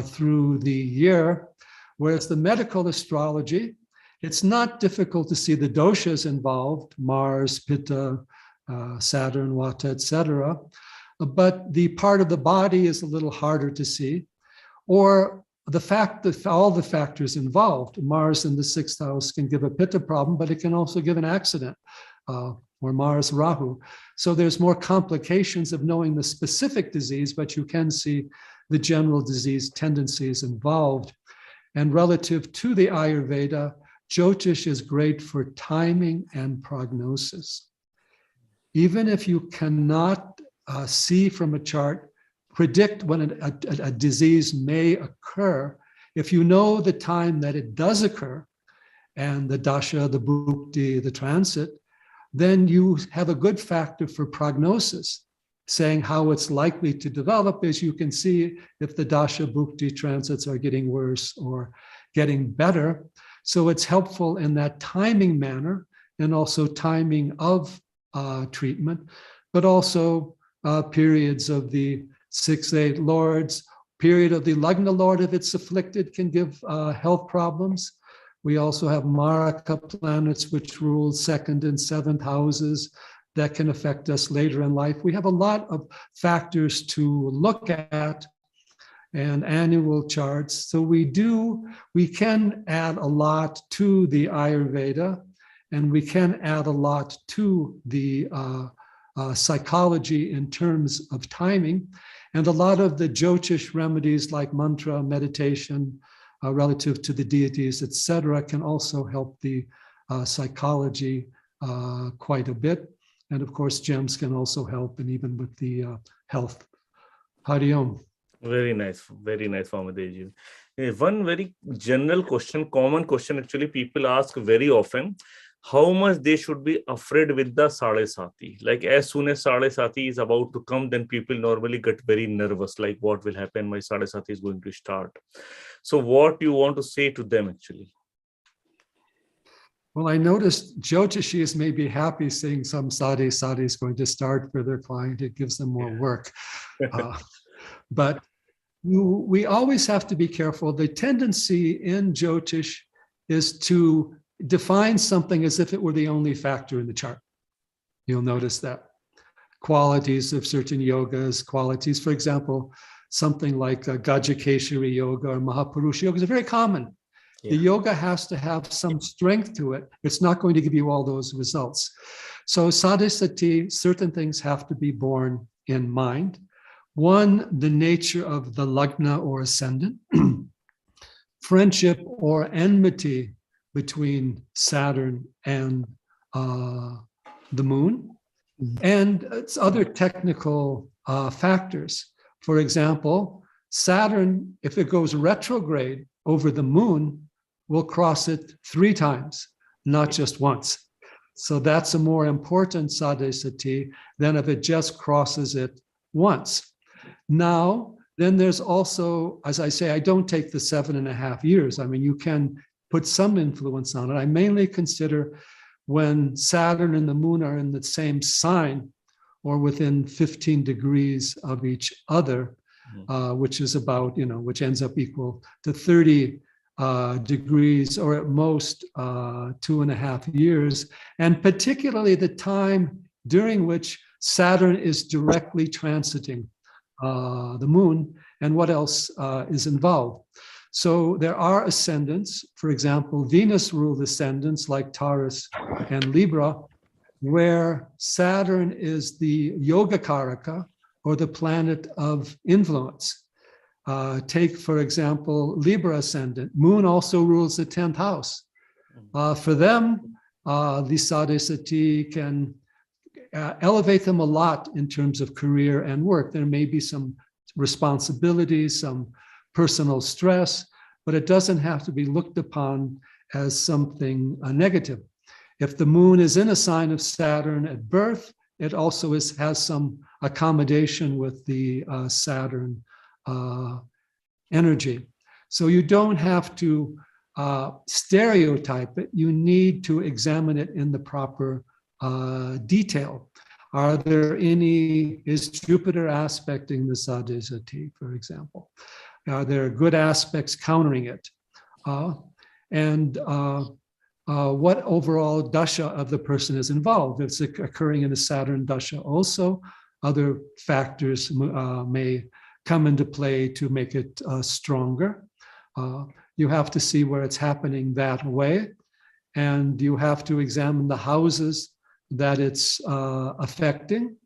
through the year. Whereas the medical astrology, it's not difficult to see the doshas involved, Mars, Pitta, Saturn, Vata, etc. But the part of the body is a little harder to see. Or the fact that all the factors involved, Mars in the 6th house can give a Pitta problem, but it can also give an accident, or Mars Rahu. So there's more complications of knowing the specific disease, but you can see the general disease tendencies involved. And relative to the Ayurveda, Jyotish is great for timing and prognosis. Even if you cannot see from a chart, predict when a disease may occur, if you know the time that it does occur, and the dasha, the bhukti, the transit, then you have a good factor for prognosis, saying how it's likely to develop, as you can see if the dasha bhukti transits are getting worse or getting better. So it's helpful in that timing manner, and also timing of treatment, but also periods of the 6-8 lords, period of the Lagna lord, if it's afflicted, can give health problems. We also have Maraka planets, which rule 2nd and 7th houses, that can affect us later in life. We have a lot of factors to look at and annual charts. So we can add a lot to the Ayurveda, and we can add a lot to the psychology in terms of timing. And a lot of the Jyotish remedies like mantra, meditation, relative to the deities, etc., can also help the psychology quite a bit. And of course, gems can also help, and even with the health. Hari Om. Very nice, Vamadev. One very general question, common question actually people ask very often, how much they should be afraid with the Sade Sati. Like as soon as Sade Sati is about to come, then people normally get very nervous, like what will happen, my Sade Sati is going to start. So what you want to say to them actually? Well, I noticed Jyotishis may be happy seeing some Sade is going to start for their client. It gives them more work. But we always have to be careful. The tendency in Jyotish is to define something as if it were the only factor in the chart. You'll notice that. Qualities of certain yogas, qualities, for example, something like Gajakeshari yoga or Mahapurush yoga is very common. The yoga has to have some strength to it. It's not going to give you all those results. So sadhisati, certain things have to be borne in mind. One, the nature of the lagna or ascendant, friendship or enmity between Saturn and the moon, and it's other technical factors. For example, Saturn, if it goes retrograde over the moon, will cross it 3 times, not just once. So that's a more important sadesati than if it just crosses it once. Now, then there's also, as I say, I don't take the 7.5 years. I mean, you can put some influence on it. I mainly consider when Saturn and the moon are in the same sign or within 15 degrees of each other, which is about, which ends up equal to 30 degrees, or at most 2.5 years, and particularly the time during which Saturn is directly transiting the moon, and what else is involved. So there are ascendants, for example, Venus-ruled ascendants like Taurus and Libra, where Saturn is the Yoga Karaka, or the planet of influence. Take, for example, Libra ascendant. Moon also rules the 10th house. For them, the sadesati can elevate them a lot in terms of career and work. There may be some responsibilities, some personal stress, but it doesn't have to be looked upon as something negative. If the moon is in a sign of Saturn at birth, it also has some accommodation with the Saturn energy. So you don't have to stereotype it. You need to examine it in the proper detail. Is Jupiter aspecting the sadesati, for example? Are there good aspects countering it? What overall dasha of the person is involved? If it's occurring in a Saturn dasha also, other factors may come into play to make it stronger. You have to see where it's happening that way, and you have to examine the houses that it's affecting.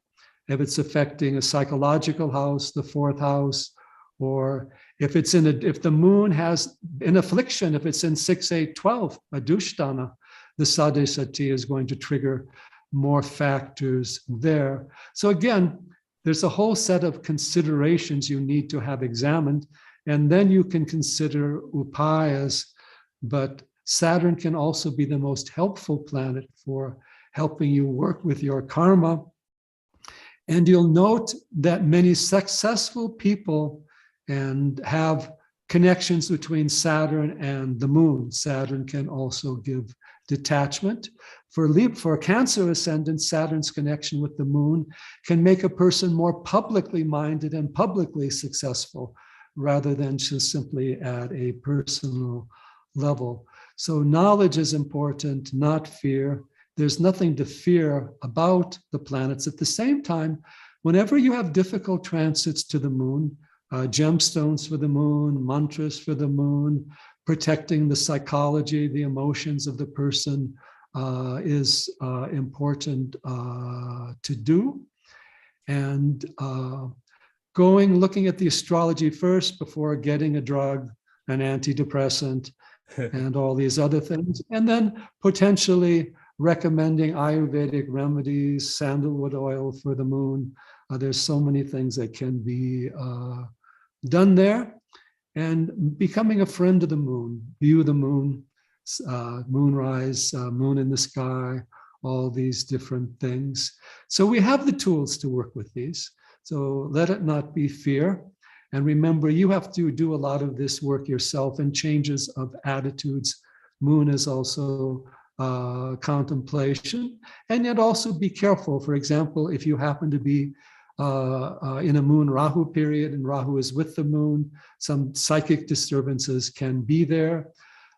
If it's affecting a psychological house, the 4th house, or if the moon has an affliction, if it's in 6, 8, 12, a dushtana, the sadesati is going to trigger more factors there. So again, there's a whole set of considerations you need to have examined, and then you can consider upayas, but Saturn can also be the most helpful planet for helping you work with your karma. And you'll note that many successful people and have connections between Saturn and the moon. Saturn can also give detachment. For Cancer ascendant, Saturn's connection with the moon can make a person more publicly minded and publicly successful, rather than just simply at a personal level. So knowledge is important, not fear. There's nothing to fear about the planets. At the same time, whenever you have difficult transits to the moon, gemstones for the moon, mantras for the moon, protecting the psychology, the emotions of the person is important to do. And looking at the astrology first before getting a drug, an antidepressant, and all these other things, and then potentially recommending Ayurvedic remedies, sandalwood oil for the moon. There's so many things that can be done there. And becoming a friend of the moon, view the moon, moonrise, moon in the sky, all these different things. So we have the tools to work with these. So let it not be fear. And remember, you have to do a lot of this work yourself, and changes of attitudes. Moon is also contemplation. And yet also be careful. For example, if you happen to be in a moon Rahu period and Rahu is with the moon, some psychic disturbances can be there.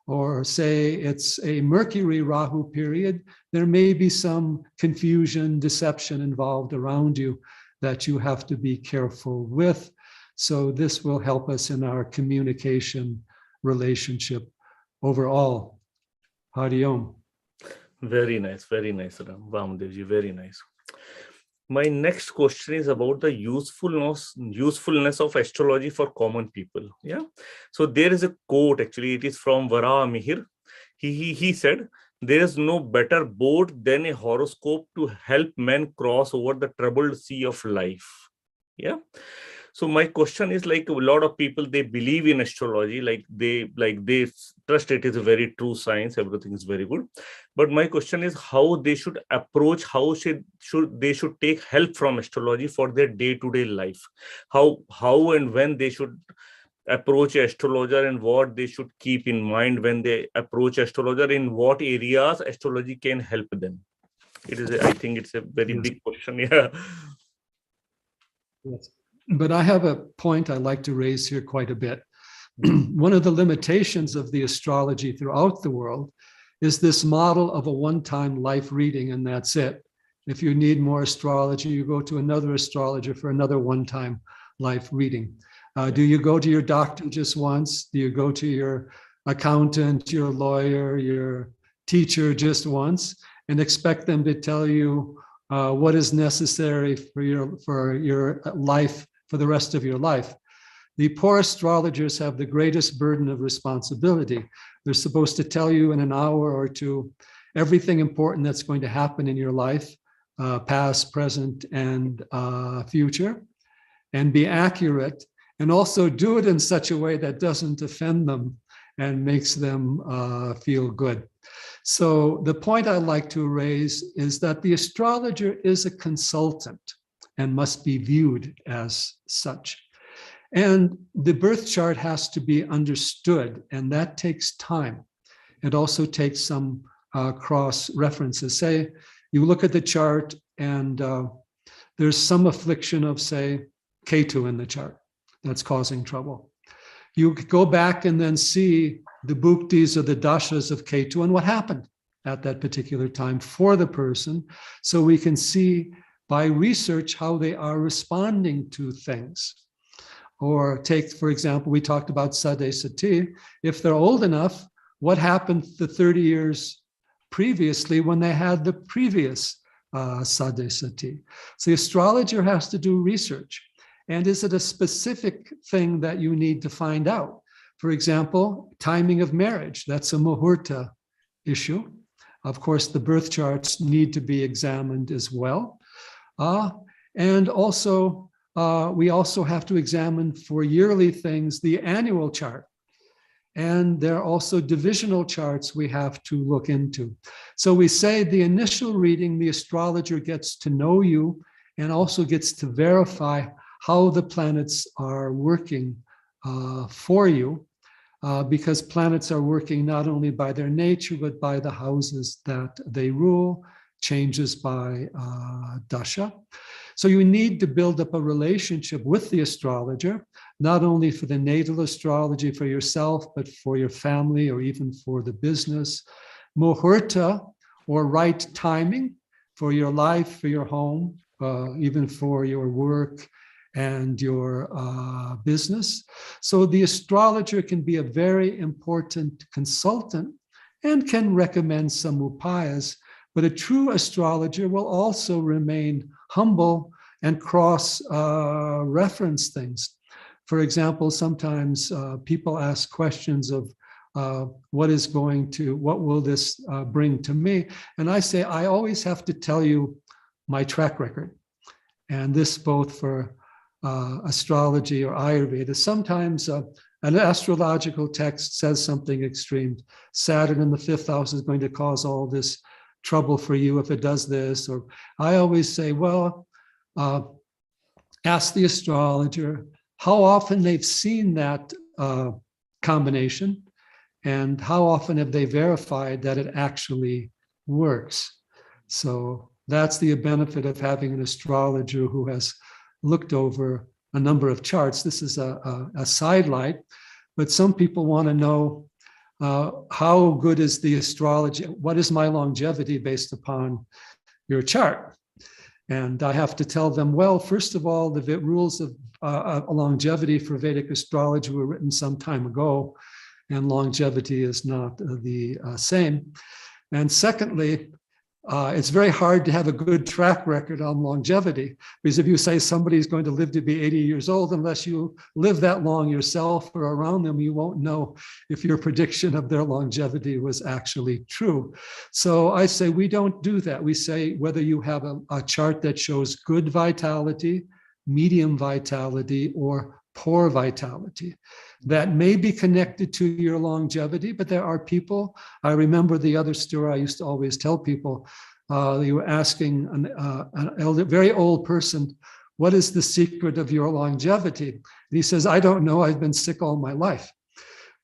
Or say it's a Mercury Rahu period, there may be some confusion, deception involved around you that you have to be careful with. So this will help us in our communication relationship overall. Hari Om. Very nice, Vamadevji, very nice. My next question is about the usefulness of astrology for common people. Yeah. So there is a quote, actually, it is from Vara Mihir. He said, "There is no better boat than a horoscope to help men cross over the troubled sea of life." Yeah. So my question is, like, a lot of people, they believe in astrology, they trust it is a very true science, everything is very good. But my question is how they should approach, how they should take help from astrology for their day-to-day life. How and when they should approach astrologer, and what they should keep in mind when they approach astrologer, in what areas astrology can help them. I think it's a very big question. Yeah. Yes. But I have a point I like to raise here quite a bit. One of the limitations of the astrology throughout the world is this model of a one-time life reading, and that's it. If you need more astrology, you go to another astrologer for another one-time life reading. Do you go to your doctor just once? Do you go to your accountant, your lawyer, your teacher just once, and expect them to tell you what is necessary for your life for the rest of your life? The poor astrologers have the greatest burden of responsibility. They're supposed to tell you in an hour or two everything important that's going to happen in your life, past, present, and future, and be accurate, and also do it in such a way that doesn't offend them and makes them feel good. So the point I'd like to raise is that the astrologer is a consultant and must be viewed as such. And the birth chart has to be understood, and that takes time. It also takes some cross references. Say you look at the chart and there's some affliction of, say, Ketu in the chart that's causing trouble. You go back and then see the bhuktis or the dashas of Ketu and what happened at that particular time for the person, so we can see by research how they are responding to things. Or take, for example, we talked about Sade Sati. If they're old enough, what happened the 30 years previously when they had the previous Sade Sati? So the astrologer has to do research. And is it a specific thing that you need to find out? For example, timing of marriage, that's a muhurta issue. Of course, the birth charts need to be examined as well. And also, we also have to examine for yearly things the annual chart. And there are also divisional charts we have to look into. So we say the initial reading, the astrologer gets to know you and also gets to verify how the planets are working for you, because planets are working not only by their nature, but by the houses that they rule, changes by dasha. So you need to build up a relationship with the astrologer, not only for the natal astrology for yourself, but for your family or even for the business. Muhurta, or right timing for your life, for your home, even for your work and your business. So the astrologer can be a very important consultant and can recommend some upayas, but a true astrologer will also remain humble and cross-reference things. For example, sometimes people ask questions of what will this bring to me? And I say, I always have to tell you my track record. And this both for astrology or Ayurveda. Sometimes an astrological text says something extreme. Saturn in the 5th house is going to cause all this trouble for you if it does this. Or I always say, well, ask the astrologer how often they've seen that combination and how often have they verified that it actually works. So that's the benefit of having an astrologer who has looked over a number of charts. This is a sidelight, but some people want to know how good is the astrology? What is my longevity based upon your chart? And I have to tell them, well, first of all, the rules of longevity for Vedic astrology were written some time ago, and longevity is not the same. And secondly, it's very hard to have a good track record on longevity, because if you say somebody's going to live to be 80 years old, unless you live that long yourself or around them, you won't know if your prediction of their longevity was actually true. So I say we don't do that. We say whether you have a chart that shows good vitality, medium vitality or poor vitality. That may be connected to your longevity, but there are people, I remember the other story I used to always tell people, you were asking an elder, very old person, what is the secret of your longevity? And he says, I don't know, I've been sick all my life.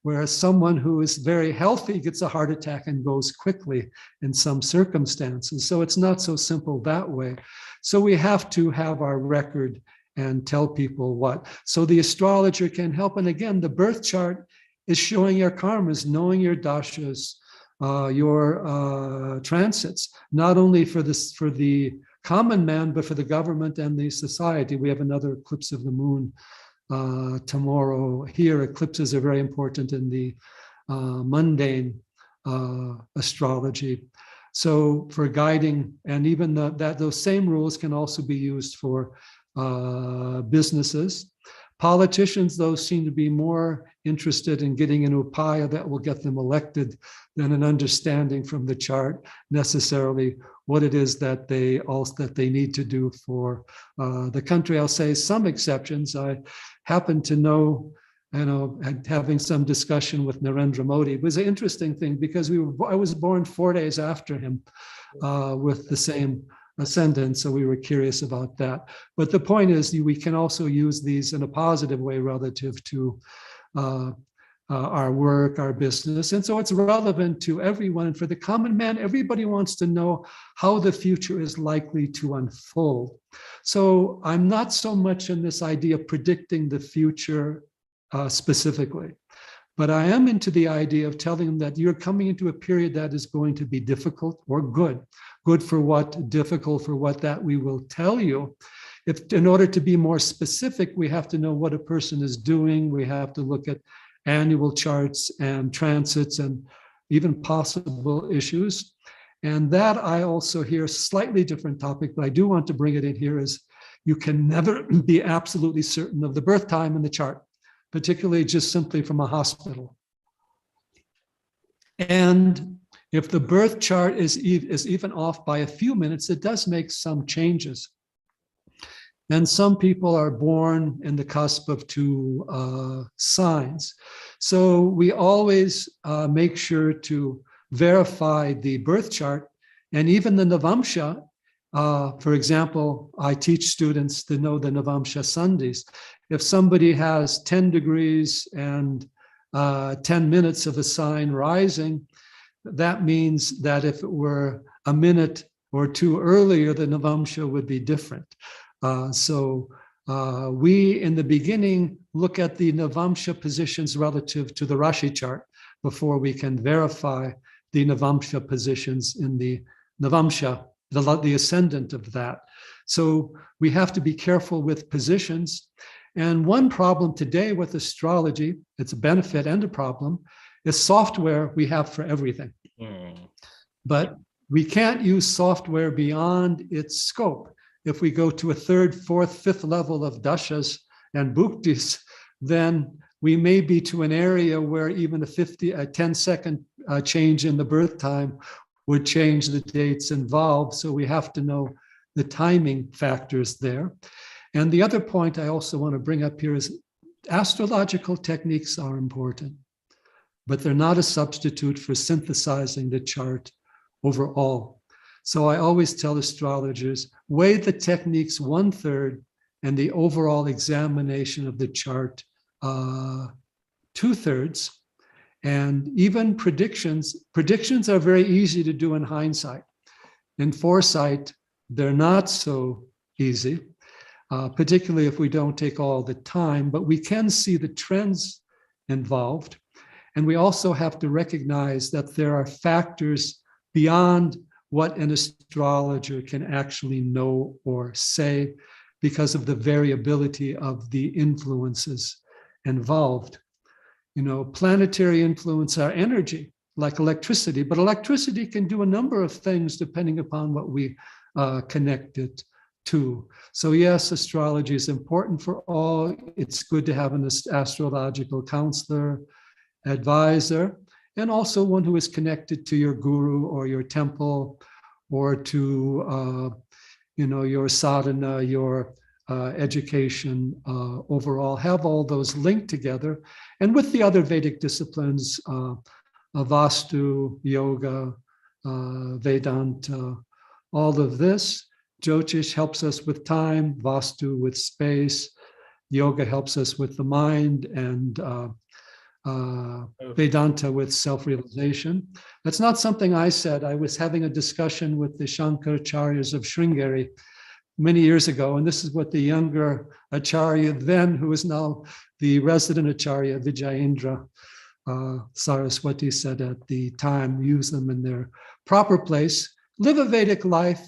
Whereas someone who is very healthy gets a heart attack and goes quickly in some circumstances. So it's not so simple that way. So we have to have our record and tell people what. So the astrologer can help. And again, the birth chart is showing your karmas, knowing your dashas, your transits, not only for the common man, but for the government and the society. We have another eclipse of the moon tomorrow here. Eclipses are very important in the mundane astrology. So for guiding, and even those same rules can also be used for businesses. Politicians, though, seem to be more interested in getting an upaya that will get them elected than an understanding from the chart necessarily what it is that they need to do for the country. I'll say some exceptions. I happen to know, having some discussion with Narendra Modi. It was an interesting thing because I was born 4 days after him with the same ascendant, so we were curious about that. But the point is, we can also use these in a positive way relative to our work, our business. And so it's relevant to everyone. And for the common man, everybody wants to know how the future is likely to unfold. So I'm not so much in this idea of predicting the future specifically, but I am into the idea of telling them that you're coming into a period that is going to be difficult or good. Good for what, difficult for what, that we will tell you. If in order to be more specific, we have to know what a person is doing. We have to look at annual charts and transits and even possible issues. And that I also hear, slightly different topic, but I do want to bring it in here, is you can never be absolutely certain of the birth time in the chart, particularly just simply from a hospital. And if the birth chart is even off by a few minutes, it does make some changes. And some people are born in the cusp of two signs. So we always make sure to verify the birth chart and even the Navamsha. For example, I teach students to know the Navamsha Sandhis. If somebody has 10 degrees and 10 minutes of a sign rising, that means that if it were a minute or two earlier, the Navamsha would be different. So we, in the beginning, look at the Navamsha positions relative to the Rashi chart before we can verify the Navamsha positions in the Navamsha, the ascendant of that. So we have to be careful with positions. And one problem today with astrology, it's a benefit and a problem, is software we have for everything. But we can't use software beyond its scope. If we go to a third, fourth, fifth level of dashas and bhuktis, then we may be to an area where even a 10-second change in the birth time would change the dates involved. So we have to know the timing factors there. And the other point I also want to bring up here is astrological techniques are important, but they're not a substitute for synthesizing the chart overall. So I always tell astrologers, weigh the techniques 1/3 and the overall examination of the chart 2/3. And even predictions are very easy to do in hindsight. In foresight, they're not so easy, particularly if we don't take all the time, but we can see the trends involved. And we also have to recognize that there are factors beyond what an astrologer can actually know or say because of the variability of the influences involved. Planetary influence are energy, like electricity, but electricity can do a number of things depending upon what we connect it to. So yes, astrology is important for all. It's good to have an astrological counselor, advisor, and also one who is connected to your guru or your temple or to your sadhana, your education overall, have all those linked together. And with the other Vedic disciplines, Vastu, Yoga, Vedanta, all of this. Jyotish helps us with time, Vastu with space, Yoga helps us with the mind, and Vedanta with self-realization. That's not something I said. I was having a discussion with the Shankaracharyas of Sringeri many years ago, and this is what the younger Acharya then, who is now the resident Acharya, Vijayendra Saraswati, said at the time. Use them in their proper place. Live a Vedic life,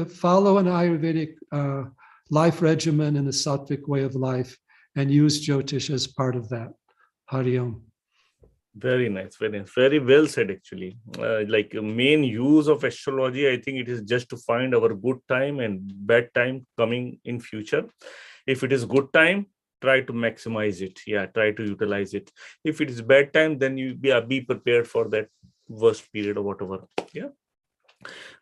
follow an Ayurvedic life regimen and a sattvic way of life, and use Jyotish as part of that. Hari Om. Very nice, very nice. Very well said, actually. Like main use of astrology, I think it is just to find our good time and bad time coming in future. If it is good time, try to maximize it. Yeah, try to utilize it. If it is bad time, then you be prepared for that worst period or whatever. Yeah.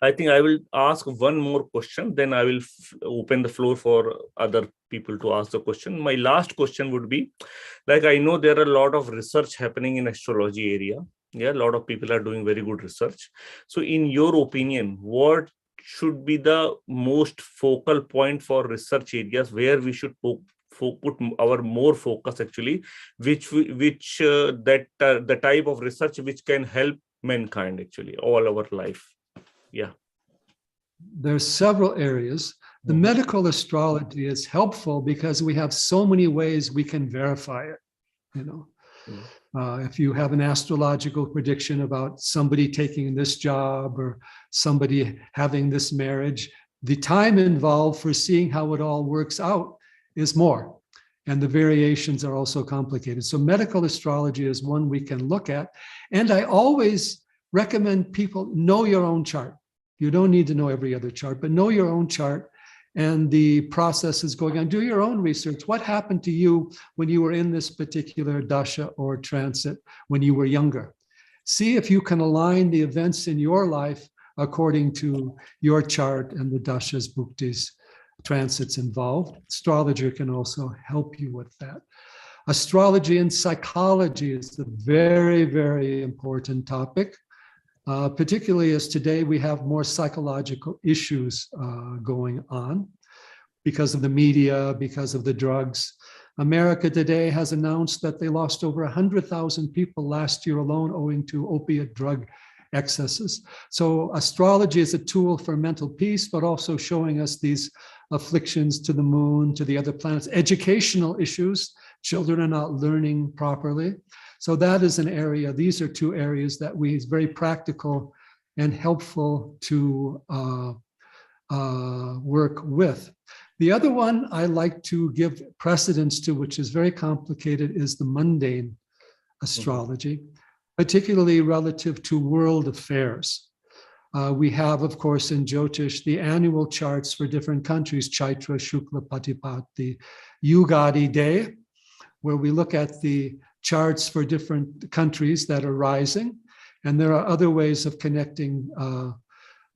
I think I will ask one more question, then I will open the floor for other people to ask the question. My last question would be, like, I know there are a lot of research happening in astrology area. Yeah, a lot of people are doing very good research. So in your opinion, what should be the most focal point for research areas where we should put our more focus, actually, the type of research which can help mankind, actually, all our life? Yeah. There's several areas. The medical astrology is helpful because we have so many ways we can verify it. You know, if you have an astrological prediction about somebody taking this job or somebody having this marriage, the time involved for seeing how it all works out is more. And the variations are also complicated. So medical astrology is one we can look at. And I always recommend people know your own chart. You don't need to know every other chart, but know your own chart and the process is going on. Do your own research. What happened to you when you were in this particular dasha or transit when you were younger? See if you can align the events in your life according to your chart and the dashas, bhuktis, transits involved. Astrologer can also help you with that. Astrology and psychology is a very, very important topic. Particularly as today we have more psychological issues going on because of the media, because of the drugs. America today has announced that they lost over 100,000 people last year alone owing to opiate drug excesses. So astrology is a tool for mental peace, but also showing us these afflictions to the moon, to the other planets, educational issues. Children are not learning properly. So that is an area, these are two areas that is very practical and helpful to work with. The other one I like to give precedence to, which is very complicated, is the mundane astrology, particularly relative to world affairs. We have, of course, in Jyotish, the annual charts for different countries, Chaitra, Shukla, Patipati, Yugadi Day, where we look at the charts for different countries that are rising. And there are other ways of connecting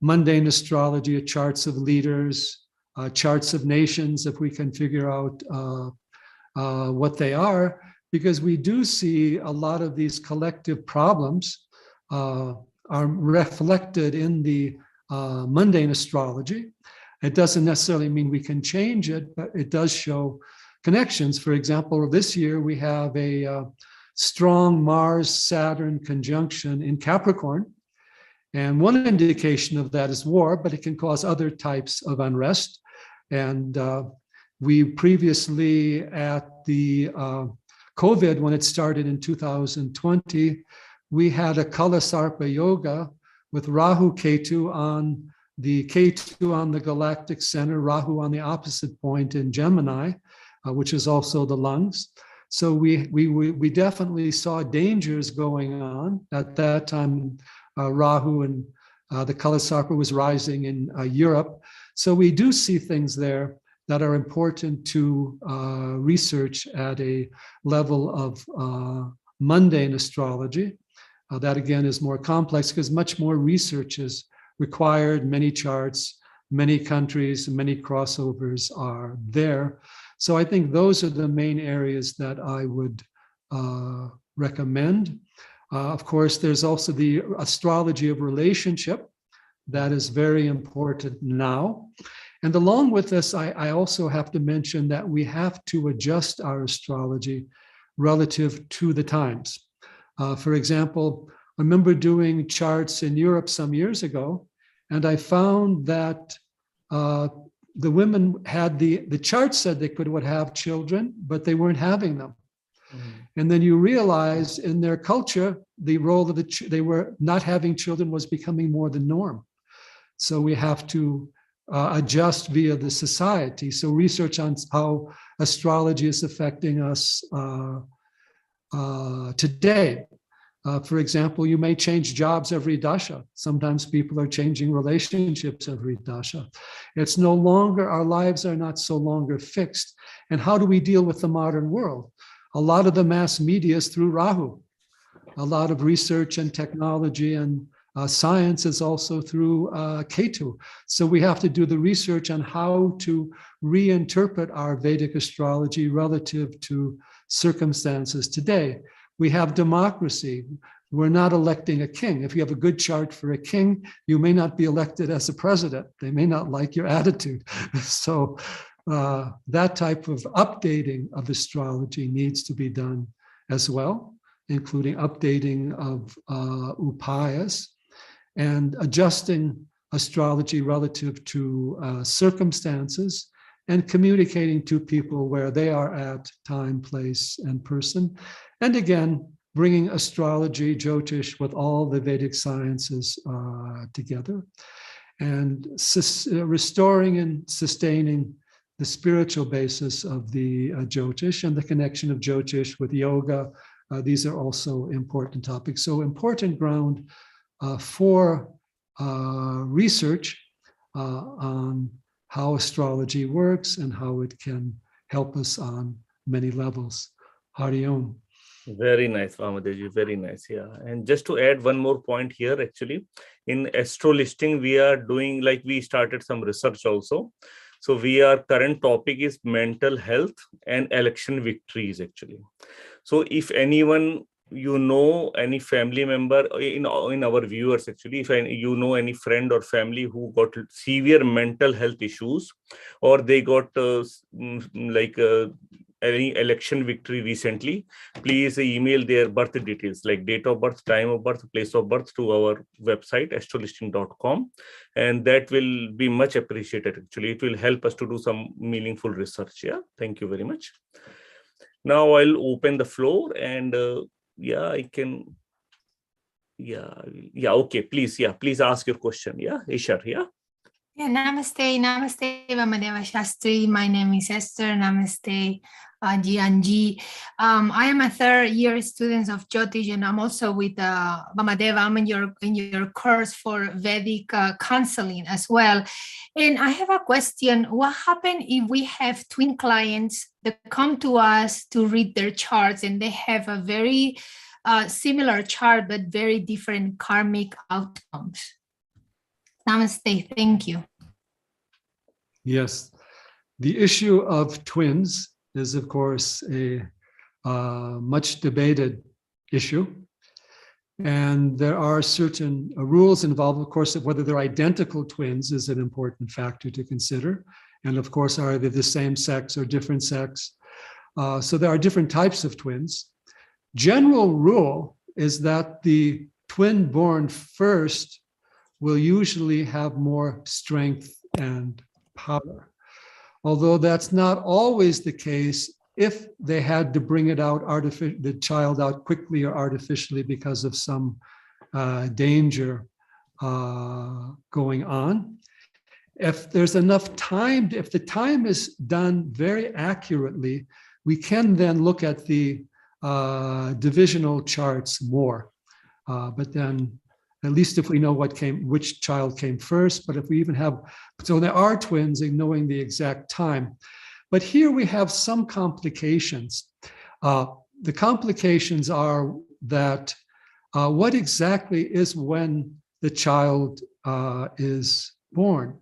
mundane astrology, charts of leaders, charts of nations, if we can figure out what they are, because we do see a lot of these collective problems are reflected in the mundane astrology. It doesn't necessarily mean we can change it, but it does show connections. For example, this year we have a strong Mars-Saturn conjunction in Capricorn. And one indication of that is war, but it can cause other types of unrest. And we previously at the COVID, when it started in 2020, we had a Kalasarpa yoga with Rahu Ketu on the galactic center, Rahu on the opposite point in Gemini, which is also the lungs. So we definitely saw dangers going on at that time. Rahu and the Kalasarpa was rising in Europe. So we do see things there that are important to research at a level of mundane astrology. That again is more complex because much more research is required, many charts, many countries, many crossovers are there. So I think those are the main areas that I would recommend. Of course, there's also the astrology of relationship. That is very important now. And along with this, I also have to mention that we have to adjust our astrology relative to the times. For example, I remember doing charts in Europe some years ago, and I found that the women had the chart said they would have children, but they weren't having them. And then you realize in their culture, the role of they were not having children was becoming more the norm. So we have to adjust via the society. So research on how astrology is affecting us today. For example, you may change jobs every dasha. Sometimes people are changing relationships every dasha. It's no longer, our lives are not so longer fixed. And how do we deal with the modern world? A lot of the mass media is through Rahu. A lot of research and technology and science is also through Ketu. So we have to do the research on how to reinterpret our Vedic astrology relative to circumstances today. We have democracy. We're not electing a king. If you have a good chart for a king, you may not be elected as a president. They may not like your attitude. So that type of updating of astrology needs to be done as well, including updating of upayas and adjusting astrology relative to circumstances and communicating to people where they are at time, place, and person. And again, bringing astrology, Jyotish, with all the Vedic sciences together and restoring and sustaining the spiritual basis of the Jyotish and the connection of Jyotish with yoga. These are also important topics. So important ground for research on how astrology works and how it can help us on many levels. Hari Om. Very nice, Vamadev, very nice. Yeah. And just to add one more point here, actually, in AstroListing, we are doing, like, we started some research also. So current topic is mental health and election victories, actually. So if anyone, any family member in our viewers, actually, if you know any friend or family who got severe mental health issues, or they got any election victory recently, please email their birth details, like date of birth, time of birth, place of birth, to our website, astrolisting.com. And that will be much appreciated, actually. It will help us to do some meaningful research. Yeah, thank you very much. Now I'll open the floor and okay, please ask your question. Yeah, Ishar, yeah. Yeah, namaste, Vamadeva Shastri. My name is Esther. Namaste, Gyanji. I am a third year student of Jyotish, and I'm also with Vamadeva. I'm in your course for Vedic counseling as well. And I have a question. What happens if we have twin clients that come to us to read their charts and they have a very similar chart but very different karmic outcomes? Namaste. Thank you. Yes. The issue of twins is, of course, a much debated issue. And there are certain rules involved, of course, of whether they're identical twins is an important factor to consider. And of course, are they the same sex or different sex? So there are different types of twins. General rule is that the twin born first will usually have more strength and power. Although that's not always the case if they had to bring it out, the child out quickly or artificially because of some danger going on. If there's enough time, if the time is done very accurately, we can then look at the divisional charts more. But then at least if we know which child came first, but if we even have, so there are twins in knowing the exact time. But here we have some complications. The complications are that what exactly is when the child is born?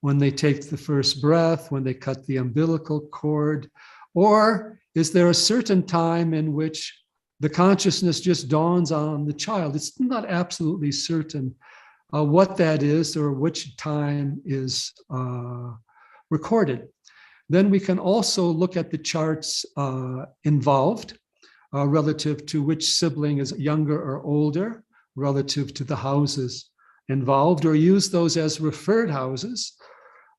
when they take the first breath, when they cut the umbilical cord, or is there a certain time in which the consciousness just dawns on the child? It's not absolutely certain what that is or which time is recorded. Then we can also look at the charts involved relative to which sibling is younger or older, relative to the houses involved, or use those as referred houses.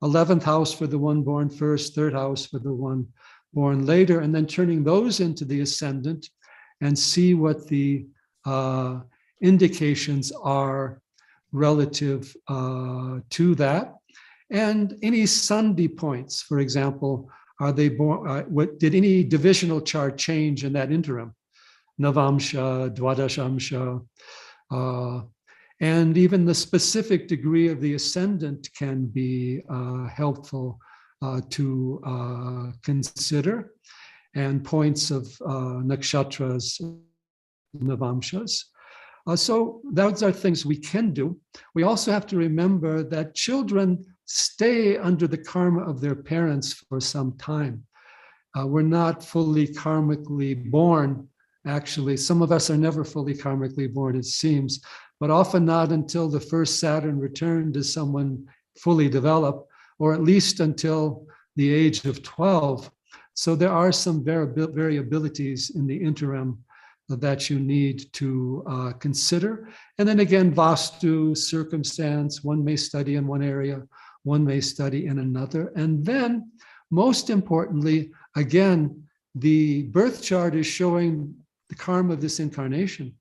11th house for the one born first, 3rd house for the one born later, and then turning those into the ascendant and see what the indications are relative to that. And any Sandhi points, for example, are they born, did any divisional chart change in that interim? Navamsha, Dwadashamsha, and even the specific degree of the ascendant can be helpful to consider, and points of nakshatras, navamshas. So those are things we can do. We also have to remember that children stay under the karma of their parents for some time. We're not fully karmically born. Actually, some of us are never fully karmically born, it seems, but often not until the first Saturn return does someone fully develop, or at least until the age of 12. So there are some variabilities in the interim that you need to consider. And then again, Vastu, circumstance, one may study in one area, one may study in another. And then, most importantly, again, the birth chart is showing the karma of this incarnation,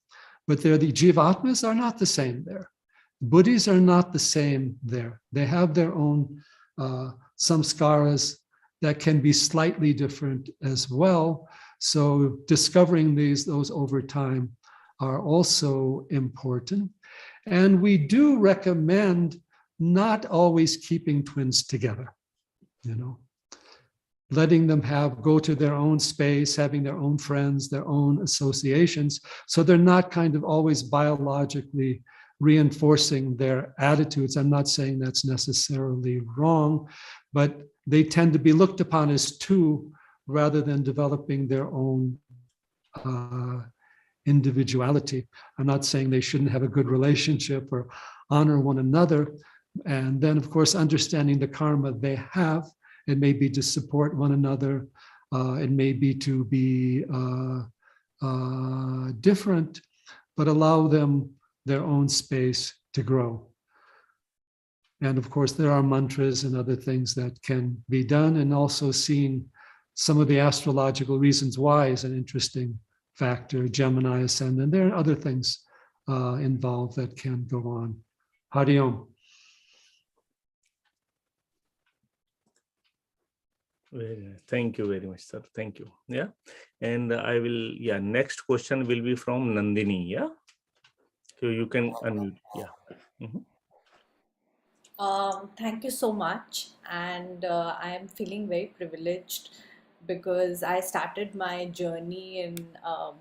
but the jivatmas are not the same there. Buddhis are not the same there. They have their own samskaras that can be slightly different as well. So discovering those over time are also important. And we do recommend not always keeping twins together, letting them go to their own space, having their own friends, their own associations. So they're not kind of always biologically reinforcing their attitudes. I'm not saying that's necessarily wrong, but they tend to be looked upon as two rather than developing their own individuality. I'm not saying they shouldn't have a good relationship or honor one another. And then, of course, understanding the karma they have. It may be to support one another. It may be to be different, but allow them their own space to grow. And of course, there are mantras and other things that can be done, and also seeing some of the astrological reasons why is an interesting factor. Gemini ascendant. There are other things involved that can go on. Hari Om. Very nice. Thank you very much, sir. Thank you. Yeah. And I will, next question will be from Nandini. Yeah. So you can unmute. Yeah. Mm-hmm. Thank you so much. And I am feeling very privileged because I started my journey in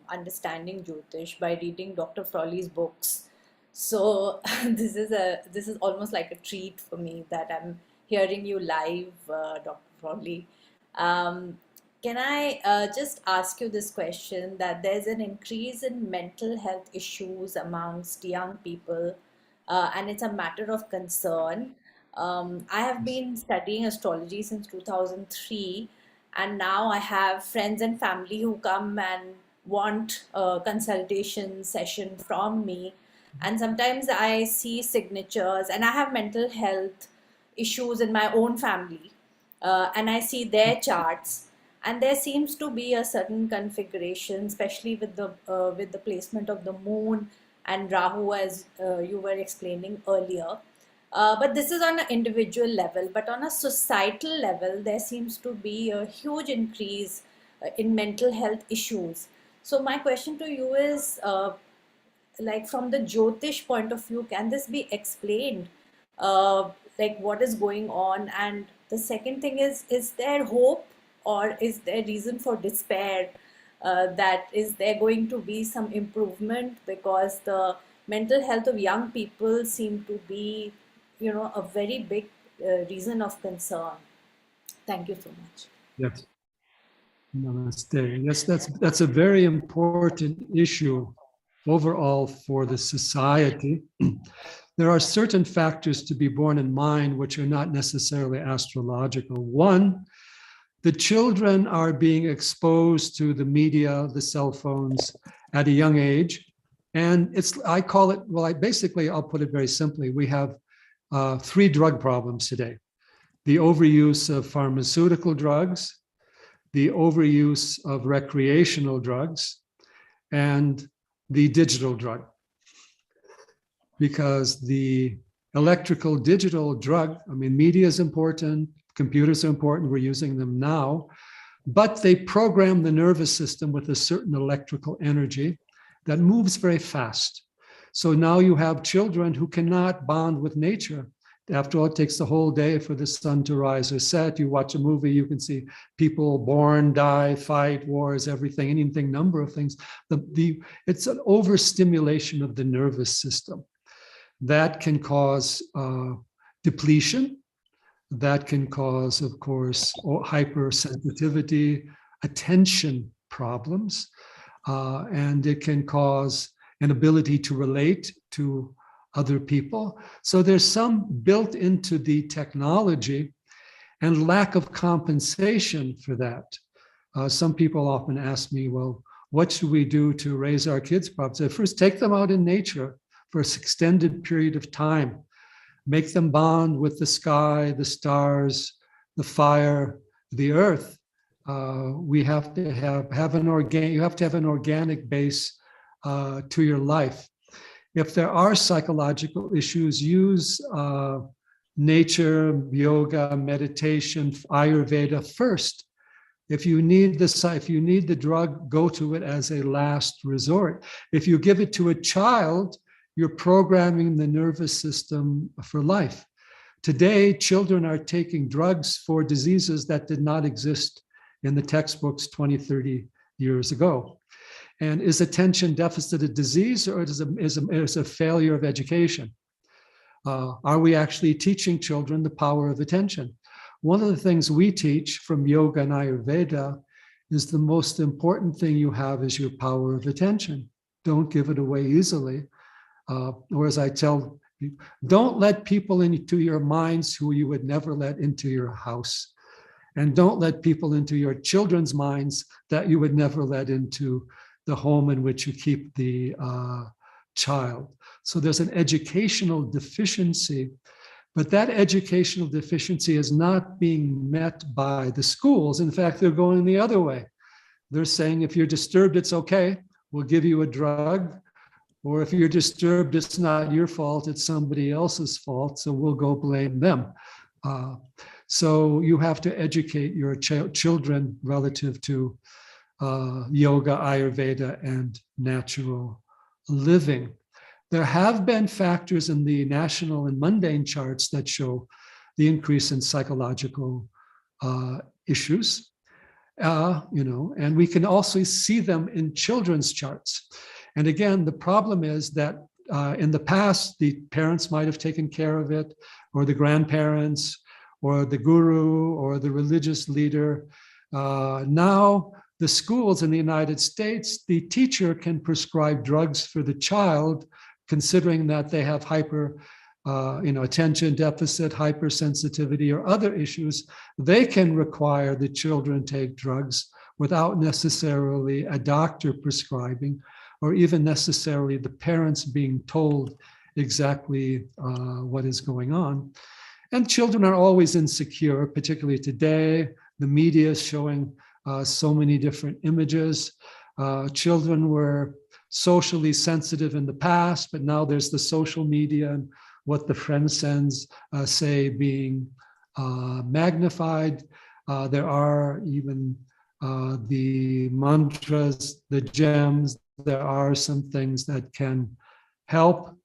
understanding Jyotish by reading Dr. Frawley's books. So this is almost like a treat for me that I'm hearing you live, Dr. Frawley. Can I just ask you this question, that there's an increase in mental health issues amongst young people, and it's a matter of concern. I have been studying astrology since 2003, and now I have friends and family who come and want a consultation session from me. And sometimes I see signatures, and I have mental health issues in my own family. And I see their charts, and there seems to be a certain configuration, especially with the placement of the moon and Rahu, as you were explaining earlier. But this is on an individual level. But on a societal level, there seems to be a huge increase in mental health issues. So my question to you is, like from the Jyotish point of view, can this be explained? Like what is going on? And the second thing is there hope, or is there reason for despair that is there going to be some improvement, because the mental health of young people seem to be a very big reason of concern. Thank you so much. Yes. Namaste. Yes, that's a very important issue overall for the society. There are certain factors to be borne in mind which are not necessarily astrological. One, the children are being exposed to the media, the cell phones at a young age. And I call it, well, I'll put it very simply. We have 3 drug problems today: the overuse of pharmaceutical drugs, the overuse of recreational drugs, and the digital drug. Because the electrical digital drug, media is important, computers are important, we're using them now, but they program the nervous system with a certain electrical energy that moves very fast. So now you have children who cannot bond with nature. After all, it takes the whole day for the sun to rise or set. You watch a movie, you can see people born, die, fight, wars, everything, anything, number of things. It's an overstimulation of the nervous system. That can cause depletion. That can cause, of course, hypersensitivity, attention problems, and it can cause an ability to relate to other people. So there's some built into the technology and lack of compensation for that. Some people often ask me, well, what should we do to raise our kids? So first, take them out in nature for an extended period of time. Make them bond with the sky, the stars, the fire, the earth. We have to have an organic base to your life. If there are psychological issues, use nature, yoga, meditation, Ayurveda first. If you need the drug, go to it as a last resort. If you give it to a child, you're programming the nervous system for life. Today, children are taking drugs for diseases that did not exist in the textbooks 20, 30 years ago. And is attention deficit a disease, or is a failure of education? Are we actually teaching children the power of attention? One of the things we teach from yoga and Ayurveda is the most important thing you have is your power of attention. Don't give it away easily. Or as I tell you, don't let people into your minds who you would never let into your house. And don't let people into your children's minds that you would never let into the home in which you keep the child. So there's an educational deficiency, but that educational deficiency is not being met by the schools. In fact, they're going the other way. They're saying, if you're disturbed, it's okay. We'll give you a drug. Or if you're disturbed, it's not your fault, it's somebody else's fault, so we'll go blame them. So you have to educate your children relative to yoga, Ayurveda, and natural living. There have been factors in the national and mundane charts that show the increase in psychological issues, and we can also see them in children's charts. And again, the problem is that in the past, the parents might have taken care of it, or the grandparents, or the guru, or the religious leader. Now, the schools in the United States, the teacher can prescribe drugs for the child, considering that they have attention deficit, hypersensitivity, or other issues. They can require the children take drugs without necessarily a doctor prescribing, or even necessarily the parents being told exactly what is going on. And children are always insecure, particularly today. The media is showing so many different images. Children were socially sensitive in the past, but now there's the social media and what the friends say being magnified. There are even the mantras, the gems. There are some things that can help,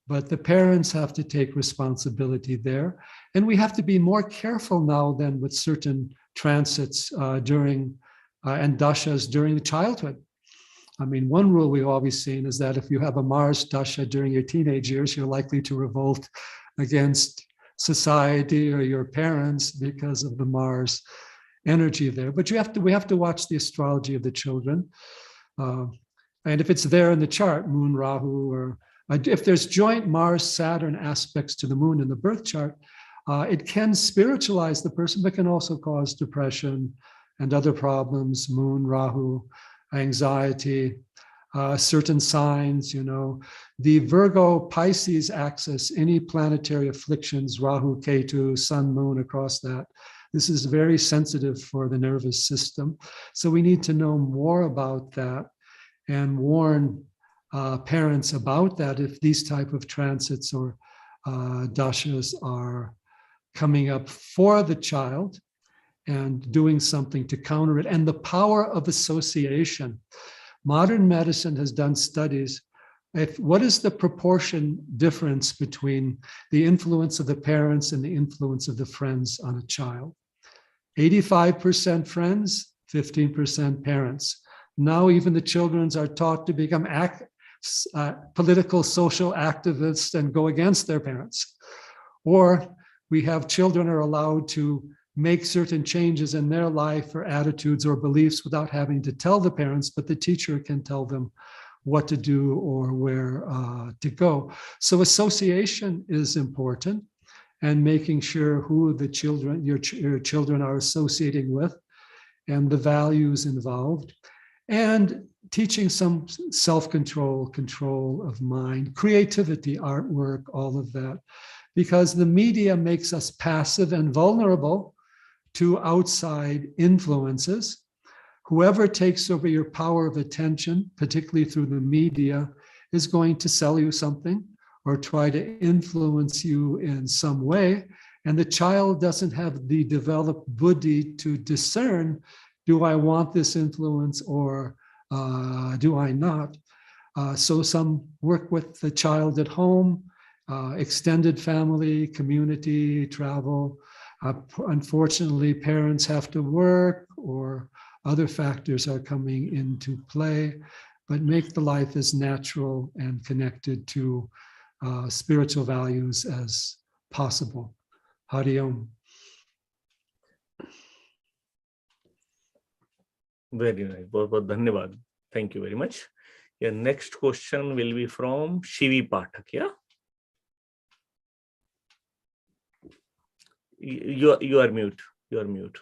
but the parents have to take responsibility there. And we have to be more careful now than with certain transits during and dashas during the childhood. I mean, one rule we've always seen is that if you have a Mars dasha during your teenage years, you're likely to revolt against society or your parents because of the Mars energy there. But we have to watch the astrology of the children. And if it's there in the chart, Moon, Rahu, or if there's joint Mars-Saturn aspects to the moon in the birth chart, it can spiritualize the person, but can also cause depression and other problems, Moon, Rahu, anxiety, certain signs, the Virgo Pisces axis, any planetary afflictions, Rahu, Ketu, Sun, Moon across that. This is very sensitive for the nervous system. So we need to know more about that and warn parents about that if these type of transits or dashas are coming up for the child, and doing something to counter it. And the power of association. Modern medicine has done studies. What is the proportion difference between the influence of the parents and the influence of the friends on a child? 85% friends, 15% parents. Now even the children are taught to become political social activists and go against their parents. Or we have children are allowed to make certain changes in their life or attitudes or beliefs without having to tell the parents, but the teacher can tell them what to do or where to go. So association is important, and making sure who the children, your children are associating with, and the values involved, and teaching some self-control, control of mind, creativity, artwork, all of that, because the media makes us passive and vulnerable to outside influences. Whoever takes over your power of attention, particularly through the media, is going to sell you something or try to influence you in some way. And the child doesn't have the developed buddhi to discern, do I want this influence or do I not? So some work with the child at home, extended family, community, travel. Unfortunately, parents have to work or other factors are coming into play, but make the life as natural and connected to spiritual values as possible. Hari Om. Very nice. बहुत धन्यवाद. Thank you very much. Your next question will be from Shivi Pathak. Yeah. You are mute. You are mute.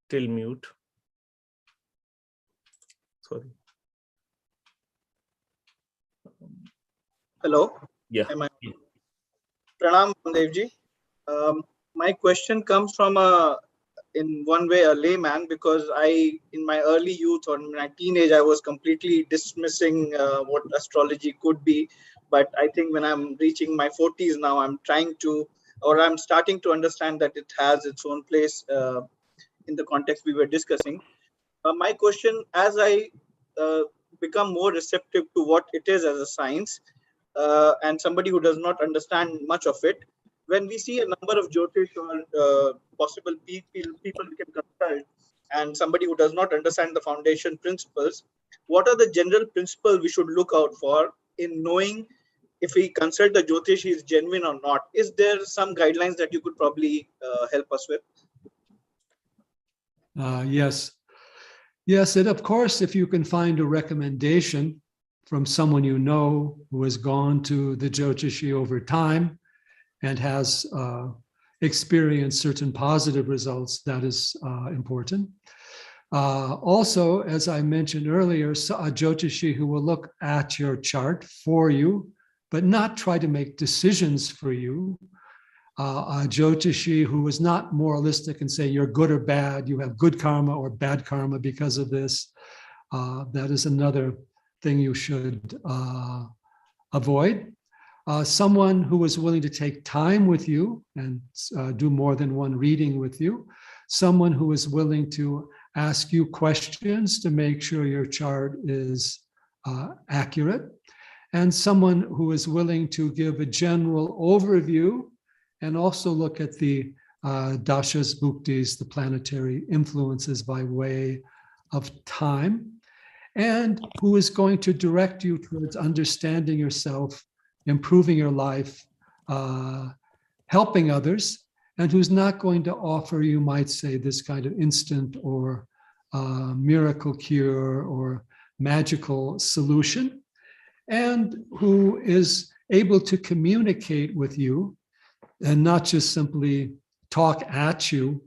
Still mute. Sorry. Hello. Yeah. Pranam Devji. My question comes from in one way a layman, because in my early youth or in my teenage, I was completely dismissing what astrology could be. But I think when I'm reaching my 40s now, I'm starting to understand that it has its own place in the context we were discussing. My question, as I become more receptive to what it is as a science, and somebody who does not understand much of it, when we see a number of Jyotish or possible people we can consult, and somebody who does not understand the foundation principles, what are the general principles we should look out for in knowing if we consult the Jyotish is genuine or not? Is there some guidelines that you could probably help us with? Yes. Yes, and of course, if you can find a recommendation from someone you know who has gone to the Jyotishi over time and has experienced certain positive results, that is important. Also, as I mentioned earlier, a Jyotishi who will look at your chart for you, but not try to make decisions for you. A Jyotishi who is not moralistic and say you're good or bad, you have good karma or bad karma because of this. That is another thing you should avoid. Someone who is willing to take time with you and do more than one reading with you. Someone who is willing to ask you questions to make sure your chart is accurate. And someone who is willing to give a general overview and also look at the dashas, bhuktis, the planetary influences by way of time, and who is going to direct you towards understanding yourself, improving your life, helping others, and who's not going to offer, you might say, this kind of instant or miracle cure or magical solution, and who is able to communicate with you and not just simply talk at you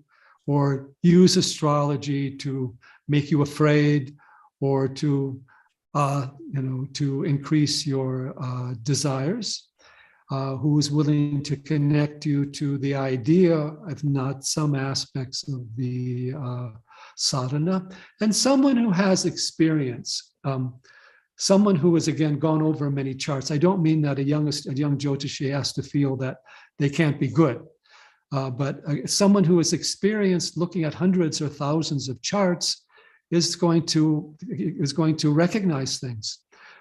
or use astrology to make you afraid or to to increase your desires, who is willing to connect you to the idea, if not some aspects of the sadhana, and someone who has experience, someone who has, again, gone over many charts. I don't mean that a young Jyotishi has to feel that they can't be good, but someone who has experienced looking at hundreds or thousands of charts is going to recognize things.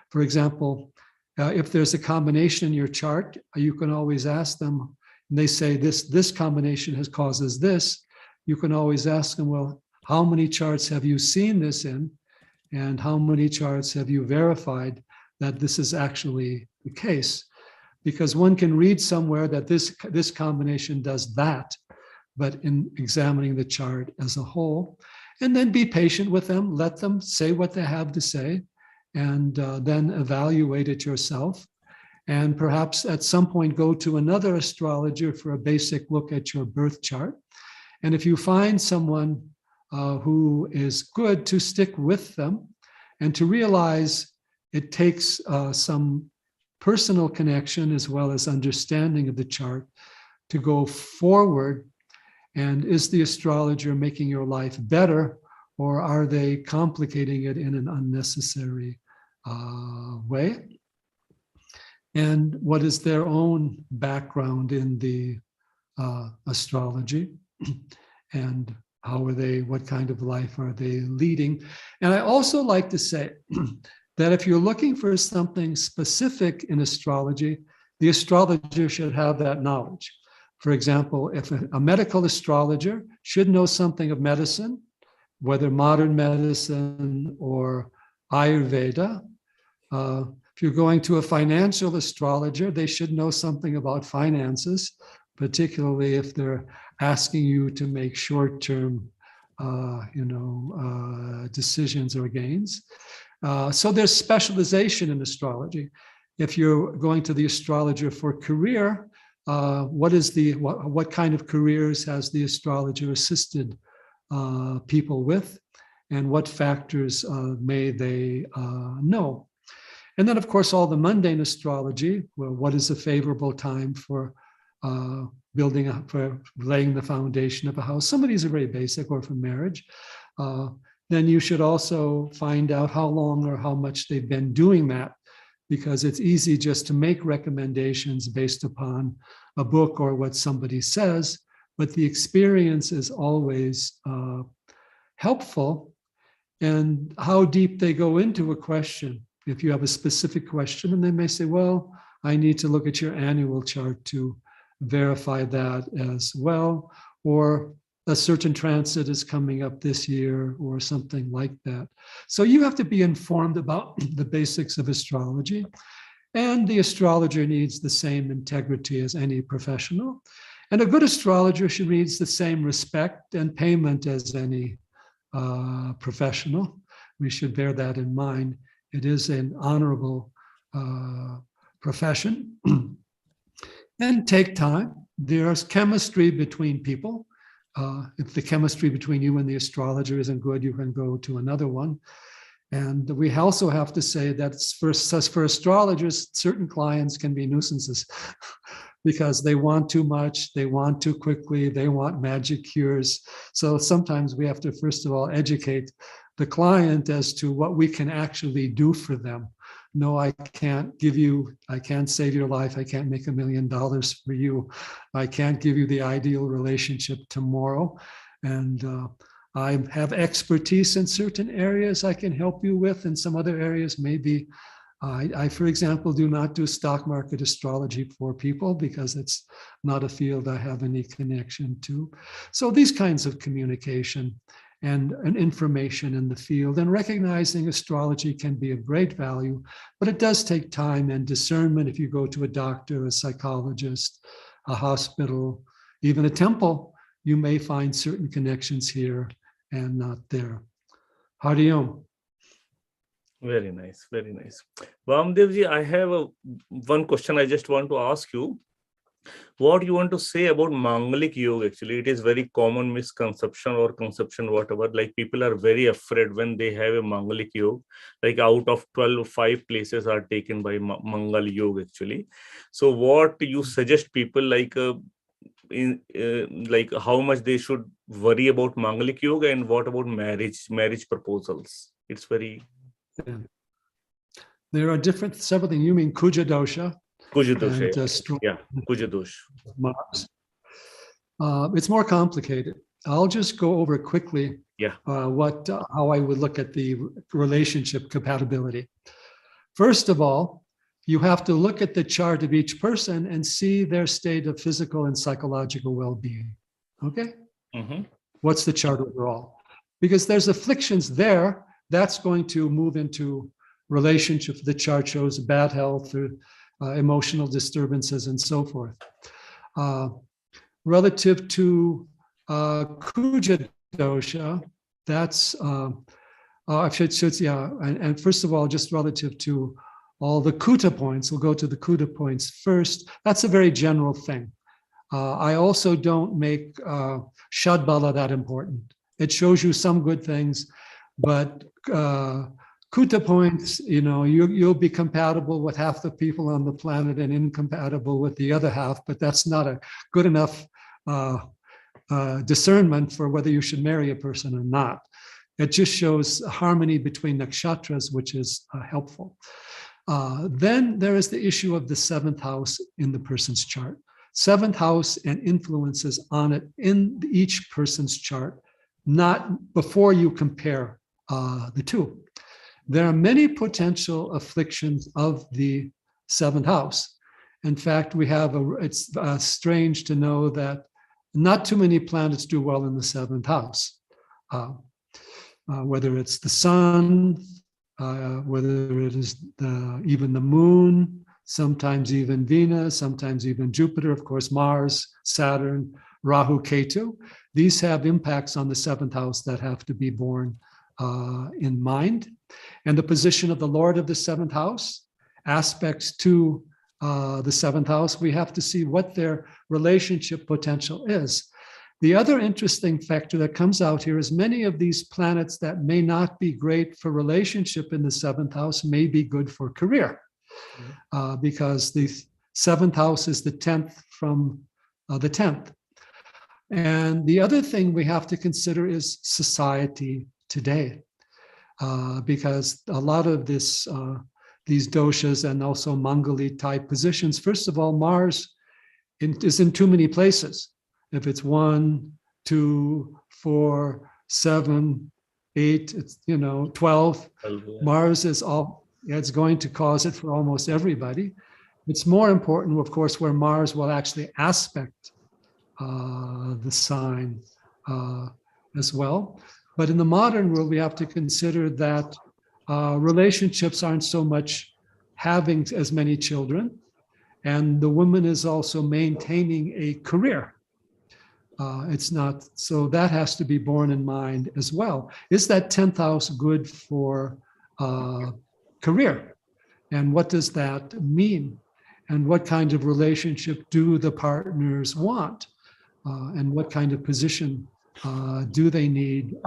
For example, if there's a combination in your chart, you can always ask them, and they say this combination causes this. You can always ask them, well, how many charts have you seen this in? And how many charts have you verified that this is actually the case? Because one can read somewhere that this combination does that, but in examining the chart as a whole, and then be patient with them, let them say what they have to say, and then evaluate it yourself. And perhaps at some point go to another astrologer for a basic look at your birth chart. And if you find someone who is good, to stick with them and to realize it takes some personal connection as well as understanding of the chart to go forward. And is the astrologer making your life better, or are they complicating it in an unnecessary way? And what is their own background in the astrology? And how are they, what kind of life are they leading? And I also like to say that if you're looking for something specific in astrology, the astrologer should have that knowledge. For example, if a medical astrologer should know something of medicine, whether modern medicine or Ayurveda. If you're going to a financial astrologer, they should know something about finances, particularly if they're asking you to make short-term, decisions or gains. So there's specialization in astrology. If you're going to the astrologer for career, what kind of careers has the astrologer assisted people with, and what factors may they know? And then, of course, all the mundane astrology. Well, what is a favorable time for for laying the foundation of a house? Some of these are very basic, or for marriage. Then you should also find out how long or how much they've been doing that, because it's easy just to make recommendations based upon a book or what somebody says, but the experience is always helpful. And how deep they go into a question. If you have a specific question, and they may say, well, I need to look at your annual chart to verify that as well, or a certain transit is coming up this year, or something like that. So you have to be informed about the basics of astrology, and the astrologer needs the same integrity as any professional. And a good astrologer should need the same respect and payment as any professional. We should bear that in mind. It is an honorable profession. And take time. There's chemistry between people. If the chemistry between you and the astrologer isn't good, you can go to another one. And we also have to say that for astrologers, certain clients can be nuisances because they want too much, they want too quickly, they want magic cures. So sometimes we have to, first of all, educate the client as to what we can actually do for them. No, I can't save your life. I can't make $1 million for you. I can't give you the ideal relationship tomorrow. And I have expertise in certain areas I can help you with, and some other areas maybe I, for example, do not do stock market astrology for people because it's not a field I have any connection to. So these kinds of communication and information in the field, and recognizing astrology can be of great value, but it does take time and discernment. If you go to a doctor, a psychologist, a hospital, even a temple, you may find certain connections here and not there. Hari Om. Very nice, very nice. Vamdevji, I have one question I just want to ask you. What you want to say about Mangalik Yoga? Actually, it is very common misconception or conception, whatever. Like people are very afraid when they have a Mangalik Yoga. Like out of 12, 5 places are taken by Mangal Yoga actually. So what you suggest people like how much they should worry about Mangalik Yoga, and what about marriage proposals? It's very... Yeah. There are several things. You mean Kuja dosha? Kuja dosha, and, yeah, Kuja dosha. Mars. It's more complicated. I'll just go over quickly. Yeah. How I would look at the relationship compatibility. First of all, you have to look at the chart of each person and see their state of physical and psychological well-being. Okay. Mm-hmm. What's the chart overall? Because there's afflictions there. That's going to move into relationships. The chart shows bad health or emotional disturbances and so forth. Relative to Kuja dosha, that's, and first of all, just relative to all the Kuta points, we'll go to the Kuta points first. That's a very general thing. I also don't make Shadbala that important. It shows you some good things, but Kuta points, you'll be compatible with half the people on the planet and incompatible with the other half, but that's not a good enough discernment for whether you should marry a person or not. It just shows harmony between nakshatras, which is helpful. Then there is the issue of the 7th house in the person's chart. 7th house and influences on it in each person's chart, not before you compare the two. There are many potential afflictions of the 7th house. In fact, it's strange to know that not too many planets do well in the 7th house. Whether it's the sun, whether it is even the moon, sometimes even Venus, sometimes even Jupiter, of course, Mars, Saturn, Rahu, Ketu. These have impacts on the 7th house that have to be borne in mind. And the position of the Lord of the 7th house, aspects to the 7th house, we have to see what their relationship potential is. The other interesting factor that comes out here is many of these planets that may not be great for relationship in the 7th house may be good for career, because the 7th house is the 10th from the 10th. And the other thing we have to consider is society today, because a lot of these doshas and also Mangali type positions, first of all, Mars is in too many places. If it's 1, 2, 4, 7, 8, it's 12. Mars is it's going to cause it for almost everybody. It's more important, of course, where Mars will actually aspect the sign as well. But in the modern world, we have to consider that relationships aren't so much having as many children, and the woman is also maintaining a career. It's not, so that has to be borne in mind as well. Is that 10th house good for career? And what does that mean? And what kind of relationship do the partners want? And what kind of position do they need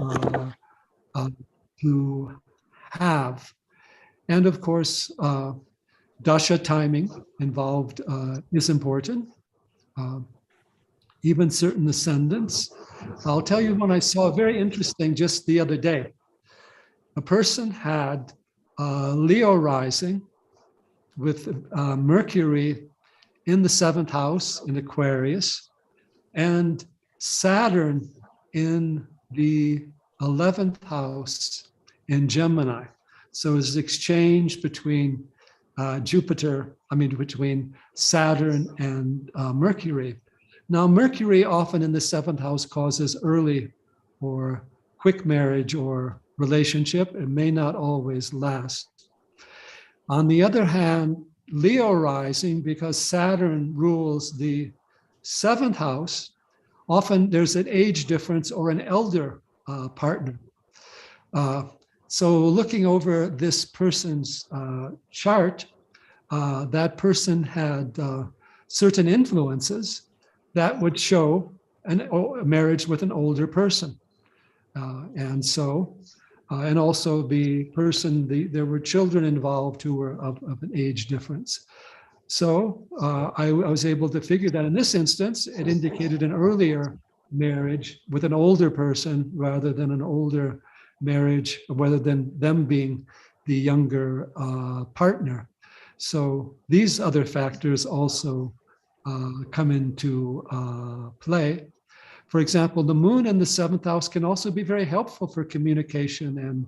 to have? And of course, dasha timing involved is important. Even certain ascendants. I'll tell you one I saw very interesting just the other day. A person had Leo rising with Mercury in the 7th house in Aquarius and Saturn in the 11th house in Gemini. So it's an exchange between between Saturn and Mercury. Now, Mercury often in the 7th house causes early or quick marriage or relationship. It may not always last. On the other hand, Leo rising, because Saturn rules the 7th house, often there's an age difference or an elder partner. So looking over this person's chart, that person had certain influences that would show a marriage with an older person. And also the person, there were children involved who were of an age difference. So I was able to figure that in this instance, it indicated an earlier marriage with an older person rather than an older marriage, rather than them being the younger partner. So these other factors also come into play. For example, the moon in the 7th house can also be very helpful for communication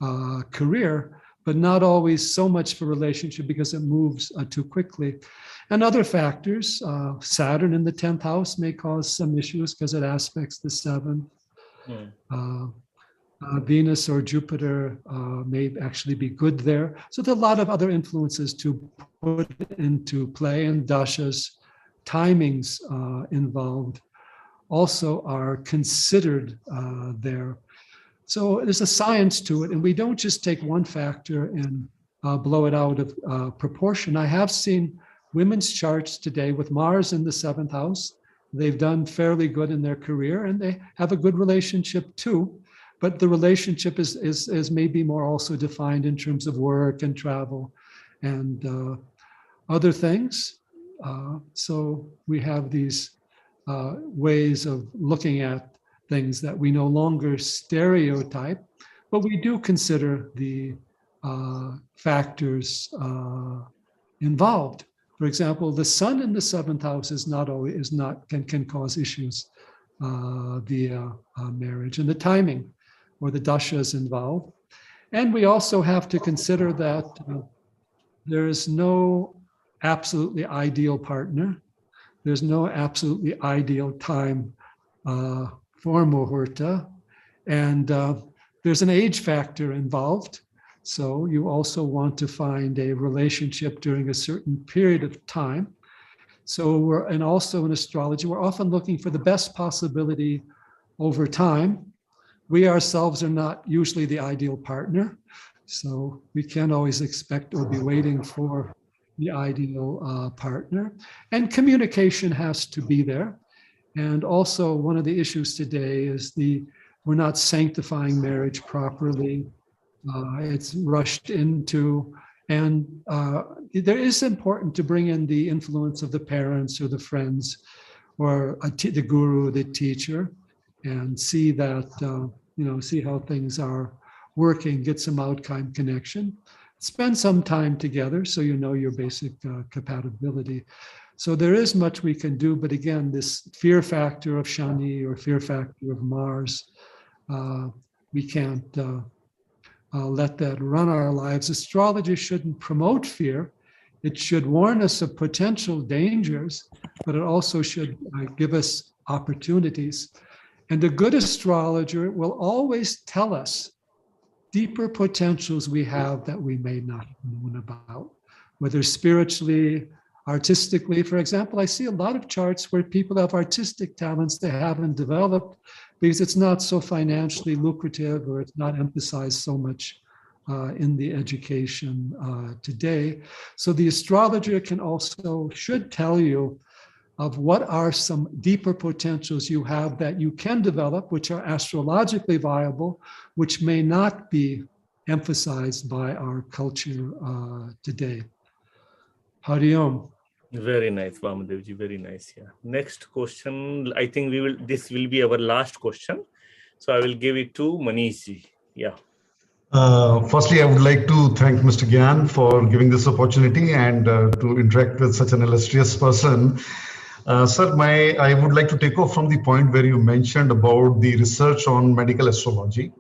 and career, but not always so much for relationship because it moves too quickly. And other factors, Saturn in the 10th house may cause some issues because it aspects the 7th. Venus or Jupiter may actually be good there. So there are a lot of other influences to put into play, and dashas, timings involved also are considered there. So there's a science to it, and we don't just take one factor and blow it out of proportion. I have seen women's charts today with Mars in the 7th house. They've done fairly good in their career, and they have a good relationship too. But the relationship is maybe more also defined in terms of work and travel and other things. So we have these ways of looking at things that we no longer stereotype, but we do consider the factors involved. For example, the sun in the 7th house can cause issues via marriage, and the timing or the dashas involved. And we also have to consider that there is no absolutely ideal partner. There's no absolutely ideal time for muhurta. And there's an age factor involved. So you also want to find a relationship during a certain period of time. So and also in astrology, we're often looking for the best possibility over time. We ourselves are not usually the ideal partner. So we can't always expect or be waiting for the ideal partner. And communication has to be there. And also one of the issues today is we're not sanctifying marriage properly. It's rushed into, and there is important to bring in the influence of the parents or the friends or the guru, the teacher, and see that, see how things are working, get some outcome connection. Spend some time together so you know your basic compatibility. So there is much we can do, but again, this fear factor of Shani or fear factor of Mars, we can't let that run our lives. Astrology shouldn't promote fear. It should warn us of potential dangers, but it also should give us opportunities. And a good astrologer will always tell us deeper potentials we have that we may not have known about, whether spiritually, artistically. For example, I see a lot of charts where people have artistic talents they haven't developed because it's not so financially lucrative or it's not emphasized so much in the education today. So the astrologer should tell you of what are some deeper potentials you have that you can develop, which are astrologically viable, which may not be emphasized by our culture today. Hari Om. Very nice, Vamadevji, very nice. Yeah. Next question, I think this will be our last question. So I will give it to Manishji. Yeah. Firstly, I would like to thank Mr. Gyan for giving this opportunity and to interact with such an illustrious person. Sir, I would like to take off from the point where you mentioned about the research on medical astrology.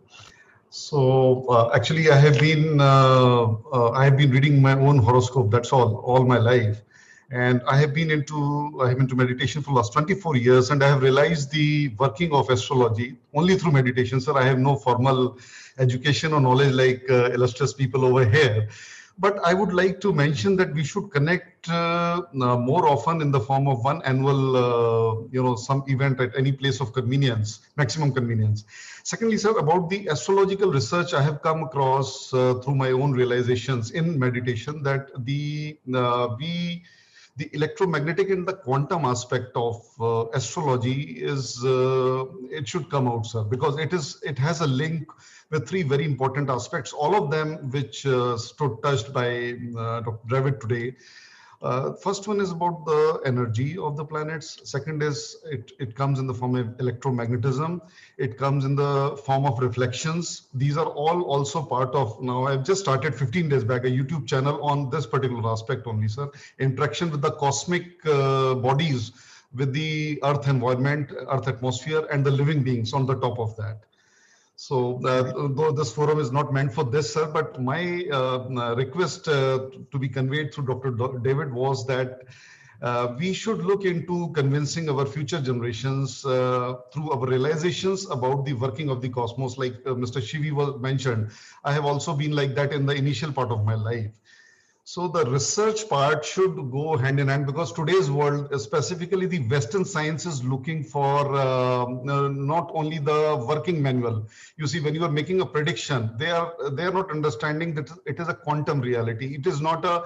So actually, I have been reading my own horoscope. That's all my life, and I have been into meditation for the last 24 years, and I have realized the working of astrology only through meditation. Sir, I have no formal education or knowledge like illustrious people over here. But I would like to mention that we should connect more often in the form of one annual, some event at any place of convenience, maximum convenience. Secondly, sir, about the astrological research, I have come across through my own realizations in meditation that the electromagnetic and the quantum aspect of astrology it should come out, sir, because it has a link with three very important aspects, all of them which stood touched by Dr. David today. First one is about the energy of the planets. Second is it comes in the form of electromagnetism. It comes in the form of reflections. These are all also part of, now I've just started 15 days back, a YouTube channel on this particular aspect only, sir. Interaction with the cosmic bodies, with the earth environment, earth atmosphere, and the living beings on the top of that. So though this forum is not meant for this, sir, but my request to be conveyed through Dr. David was that we should look into convincing our future generations through our realizations about the working of the cosmos, like Mr. Shivi mentioned. I have also been like that in the initial part of my life. So the research part should go hand in hand, because today's world, specifically the Western science, is looking for not only the working manual. You see, when you are making a prediction, they are not understanding that it is a quantum reality. It is not a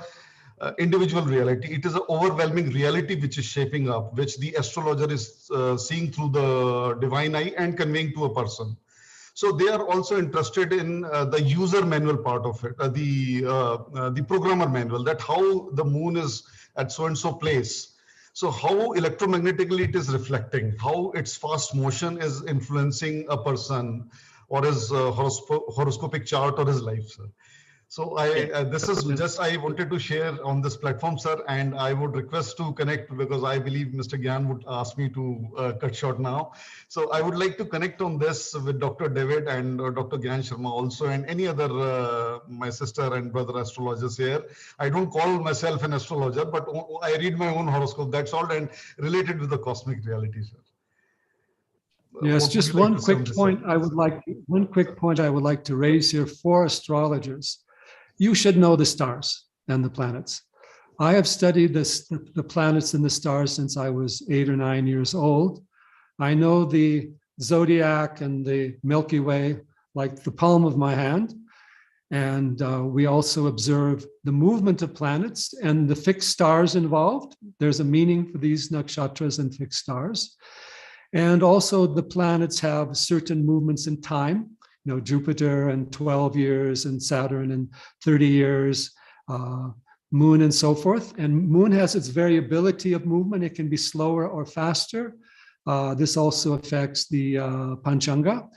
individual reality. It is an overwhelming reality which is shaping up, which the astrologer is seeing through the divine eye and conveying to a person. So they are also interested in the user manual part of it, the programmer manual, that how the moon is at so-and-so place. So how electromagnetically it is reflecting, how its fast motion is influencing a person or his horoscopic chart or his life, sir. So this is just I wanted to share on this platform, sir, and I would request to connect, because I believe Mr. Gyan would ask me to cut short now. So I would like to connect on this with Dr. David and Dr. Gyan Sharma also, and any other my sister and brother astrologers here. I don't call myself an astrologer, but I read my own horoscope. That's all, and related with the cosmic reality, sir. Yes, just one quick point I would like to raise here for astrologers. You should know the stars and the planets. I have studied the planets and the stars since I was 8 or 9 years old. I know the zodiac and the Milky Way like the palm of my hand. And we also observe the movement of planets and the fixed stars involved. There's a meaning for these nakshatras and fixed stars. And also the planets have certain movements in time. You know, Jupiter and 12 years and Saturn and 30 years, Moon and so forth. And Moon has its variability of movement. It can be slower or faster. This also affects the Panchanga.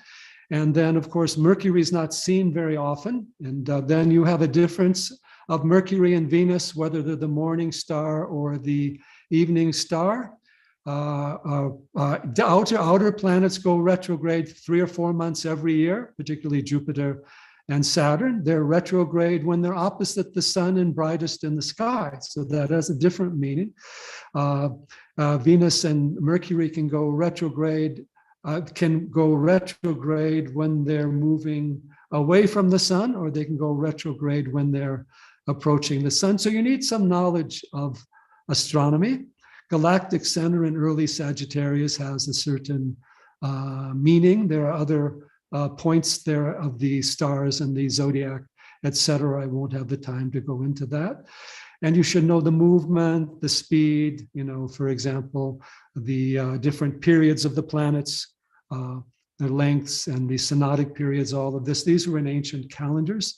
And then, of course, Mercury is not seen very often. And then you have a difference of Mercury and Venus, whether they're the morning star or the evening star. The outer planets go retrograde 3 or 4 months every year, particularly Jupiter and Saturn. They're retrograde when they're opposite the sun and brightest in the sky. So that has a different meaning. Venus and Mercury can go retrograde when they're moving away from the sun, or they can go retrograde when they're approaching the sun. So you need some knowledge of astronomy. Galactic center in early Sagittarius has a certain meaning. There are other points there of the stars and the zodiac, etc. I won't have the time to go into that. And you should know the movement, the speed, you know, for example, the different periods of the planets, their lengths and the synodic periods, all of this. These were in ancient calendars,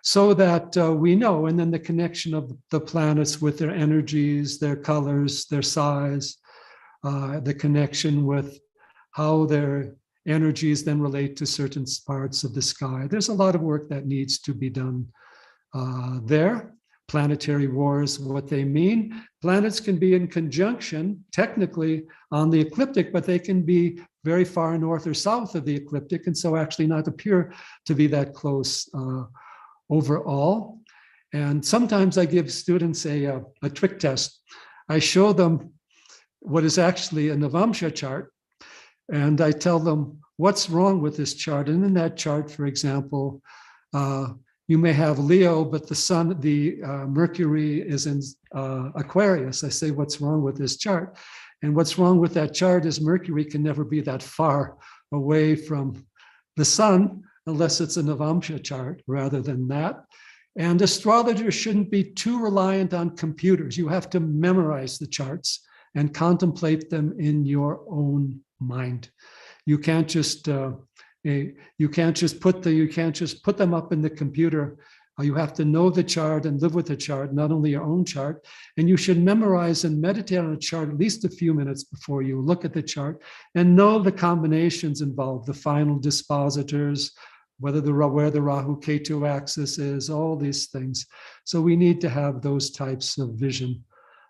so that we know. And then the connection of the planets with their energies, their colors, their size, the connection with how their energies then relate to certain parts of the sky. There's a lot of work that needs to be done there. Planetary wars, what they mean. Planets can be in conjunction, technically, on the ecliptic, but they can be very far north or south of the ecliptic, and so actually not appear to be that close overall. And sometimes I give students a trick test. I show them what is actually a Navamsha chart, and I tell them what's wrong with this chart. And in that chart, for example, you may have Leo, but the Mercury is in Aquarius. I say, what's wrong with this chart? And what's wrong with that chart is Mercury can never be that far away from the sun unless it's a Navamsha chart rather than that. And astrologers shouldn't be too reliant on computers. You have to memorize the charts and contemplate them in your own mind. You can't just put them up in the computer. You have to know the chart and live with the chart, not only your own chart. And you should memorize and meditate on a chart at least a few minutes before you look at the chart and know the combinations involved, the final dispositors, where the Rahu Ketu axis is, all these things. So we need to have those types of vision.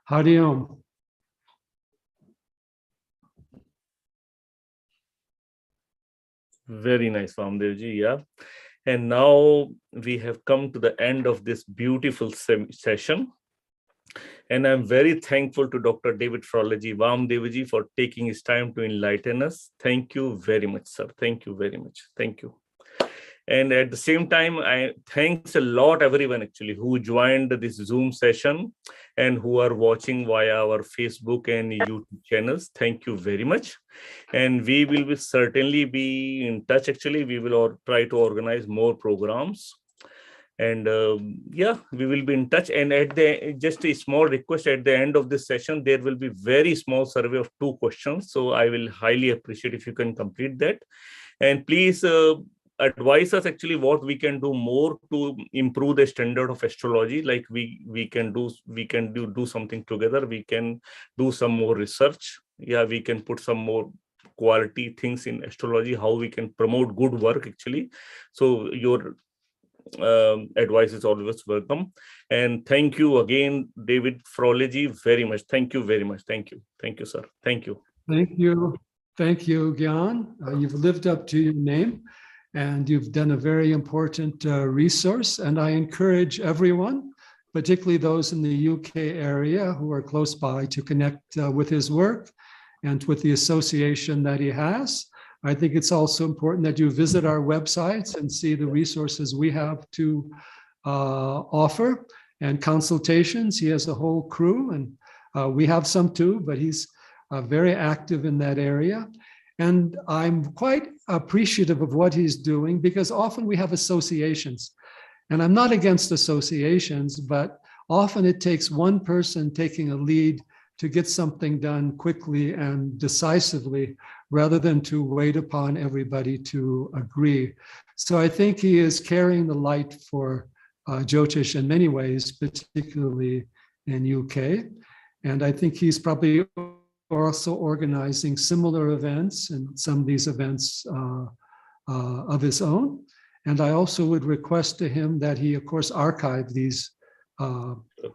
Hari Om. Very nice, Vamadevji. Yeah. And now we have come to the end of this beautiful session. And I'm very thankful to Dr. David Frawley, Vamadevji, for taking his time to enlighten us. Thank you very much, sir. Thank you very much. Thank you. And at the same time, thanks a lot everyone actually who joined this Zoom session and who are watching via our Facebook and YouTube channels. Thank you very much. And we will certainly be in touch. Actually, we will try to organize more programs. And yeah, we will be in touch. And just a small request, at the end of this session, there will be very small survey of 2 questions. So I will highly appreciate if you can complete that. And please advise us actually what we can do more to improve the standard of astrology. Like we can do something together. We can do some more research. Yeah, we can put some more quality things in astrology, how we can promote good work actually. So your advice is always welcome. And thank you again, David Frawley, very much. Thank you very much. Thank you. Thank you, sir. Thank you. Thank you. Thank you, Gyan. You've lived up to your name. And you've done a very important resource. And I encourage everyone, particularly those in the UK area who are close by, to connect with his work and with the association that he has. I think it's also important that you visit our websites and see the resources we have to offer and consultations. He has a whole crew, and we have some too, but he's very active in that area. And I'm quite appreciative of what he's doing because often we have associations. And I'm not against associations, but often it takes one person taking a lead to get something done quickly and decisively rather than to wait upon everybody to agree. So I think he is carrying the light for Jyotish in many ways, particularly in UK. And I think he's probably also organizing similar events and some of these events of his own. And I also would request to him that he, of course, archive these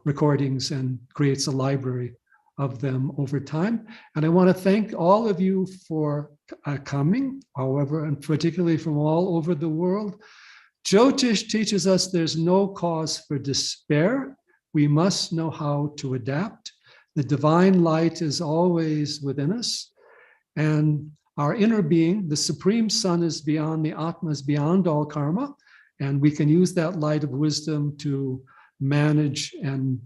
recordings and creates a library of them over time. And I want to thank all of you for coming, however, and particularly from all over the world. Jyotish teaches us there's no cause for despair. We must know how to adapt. The divine light is always within us. And our inner being, the supreme sun, is beyond, the Atma is beyond all karma. And we can use that light of wisdom to manage and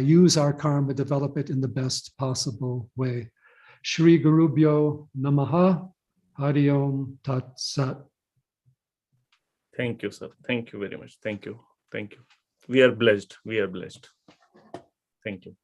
use our karma, develop it in the best possible way. Shri Gurubhyo Namaha, Hari Om Tat Sat. Thank you, sir. Thank you very much. Thank you. Thank you. We are blessed. We are blessed. Thank you.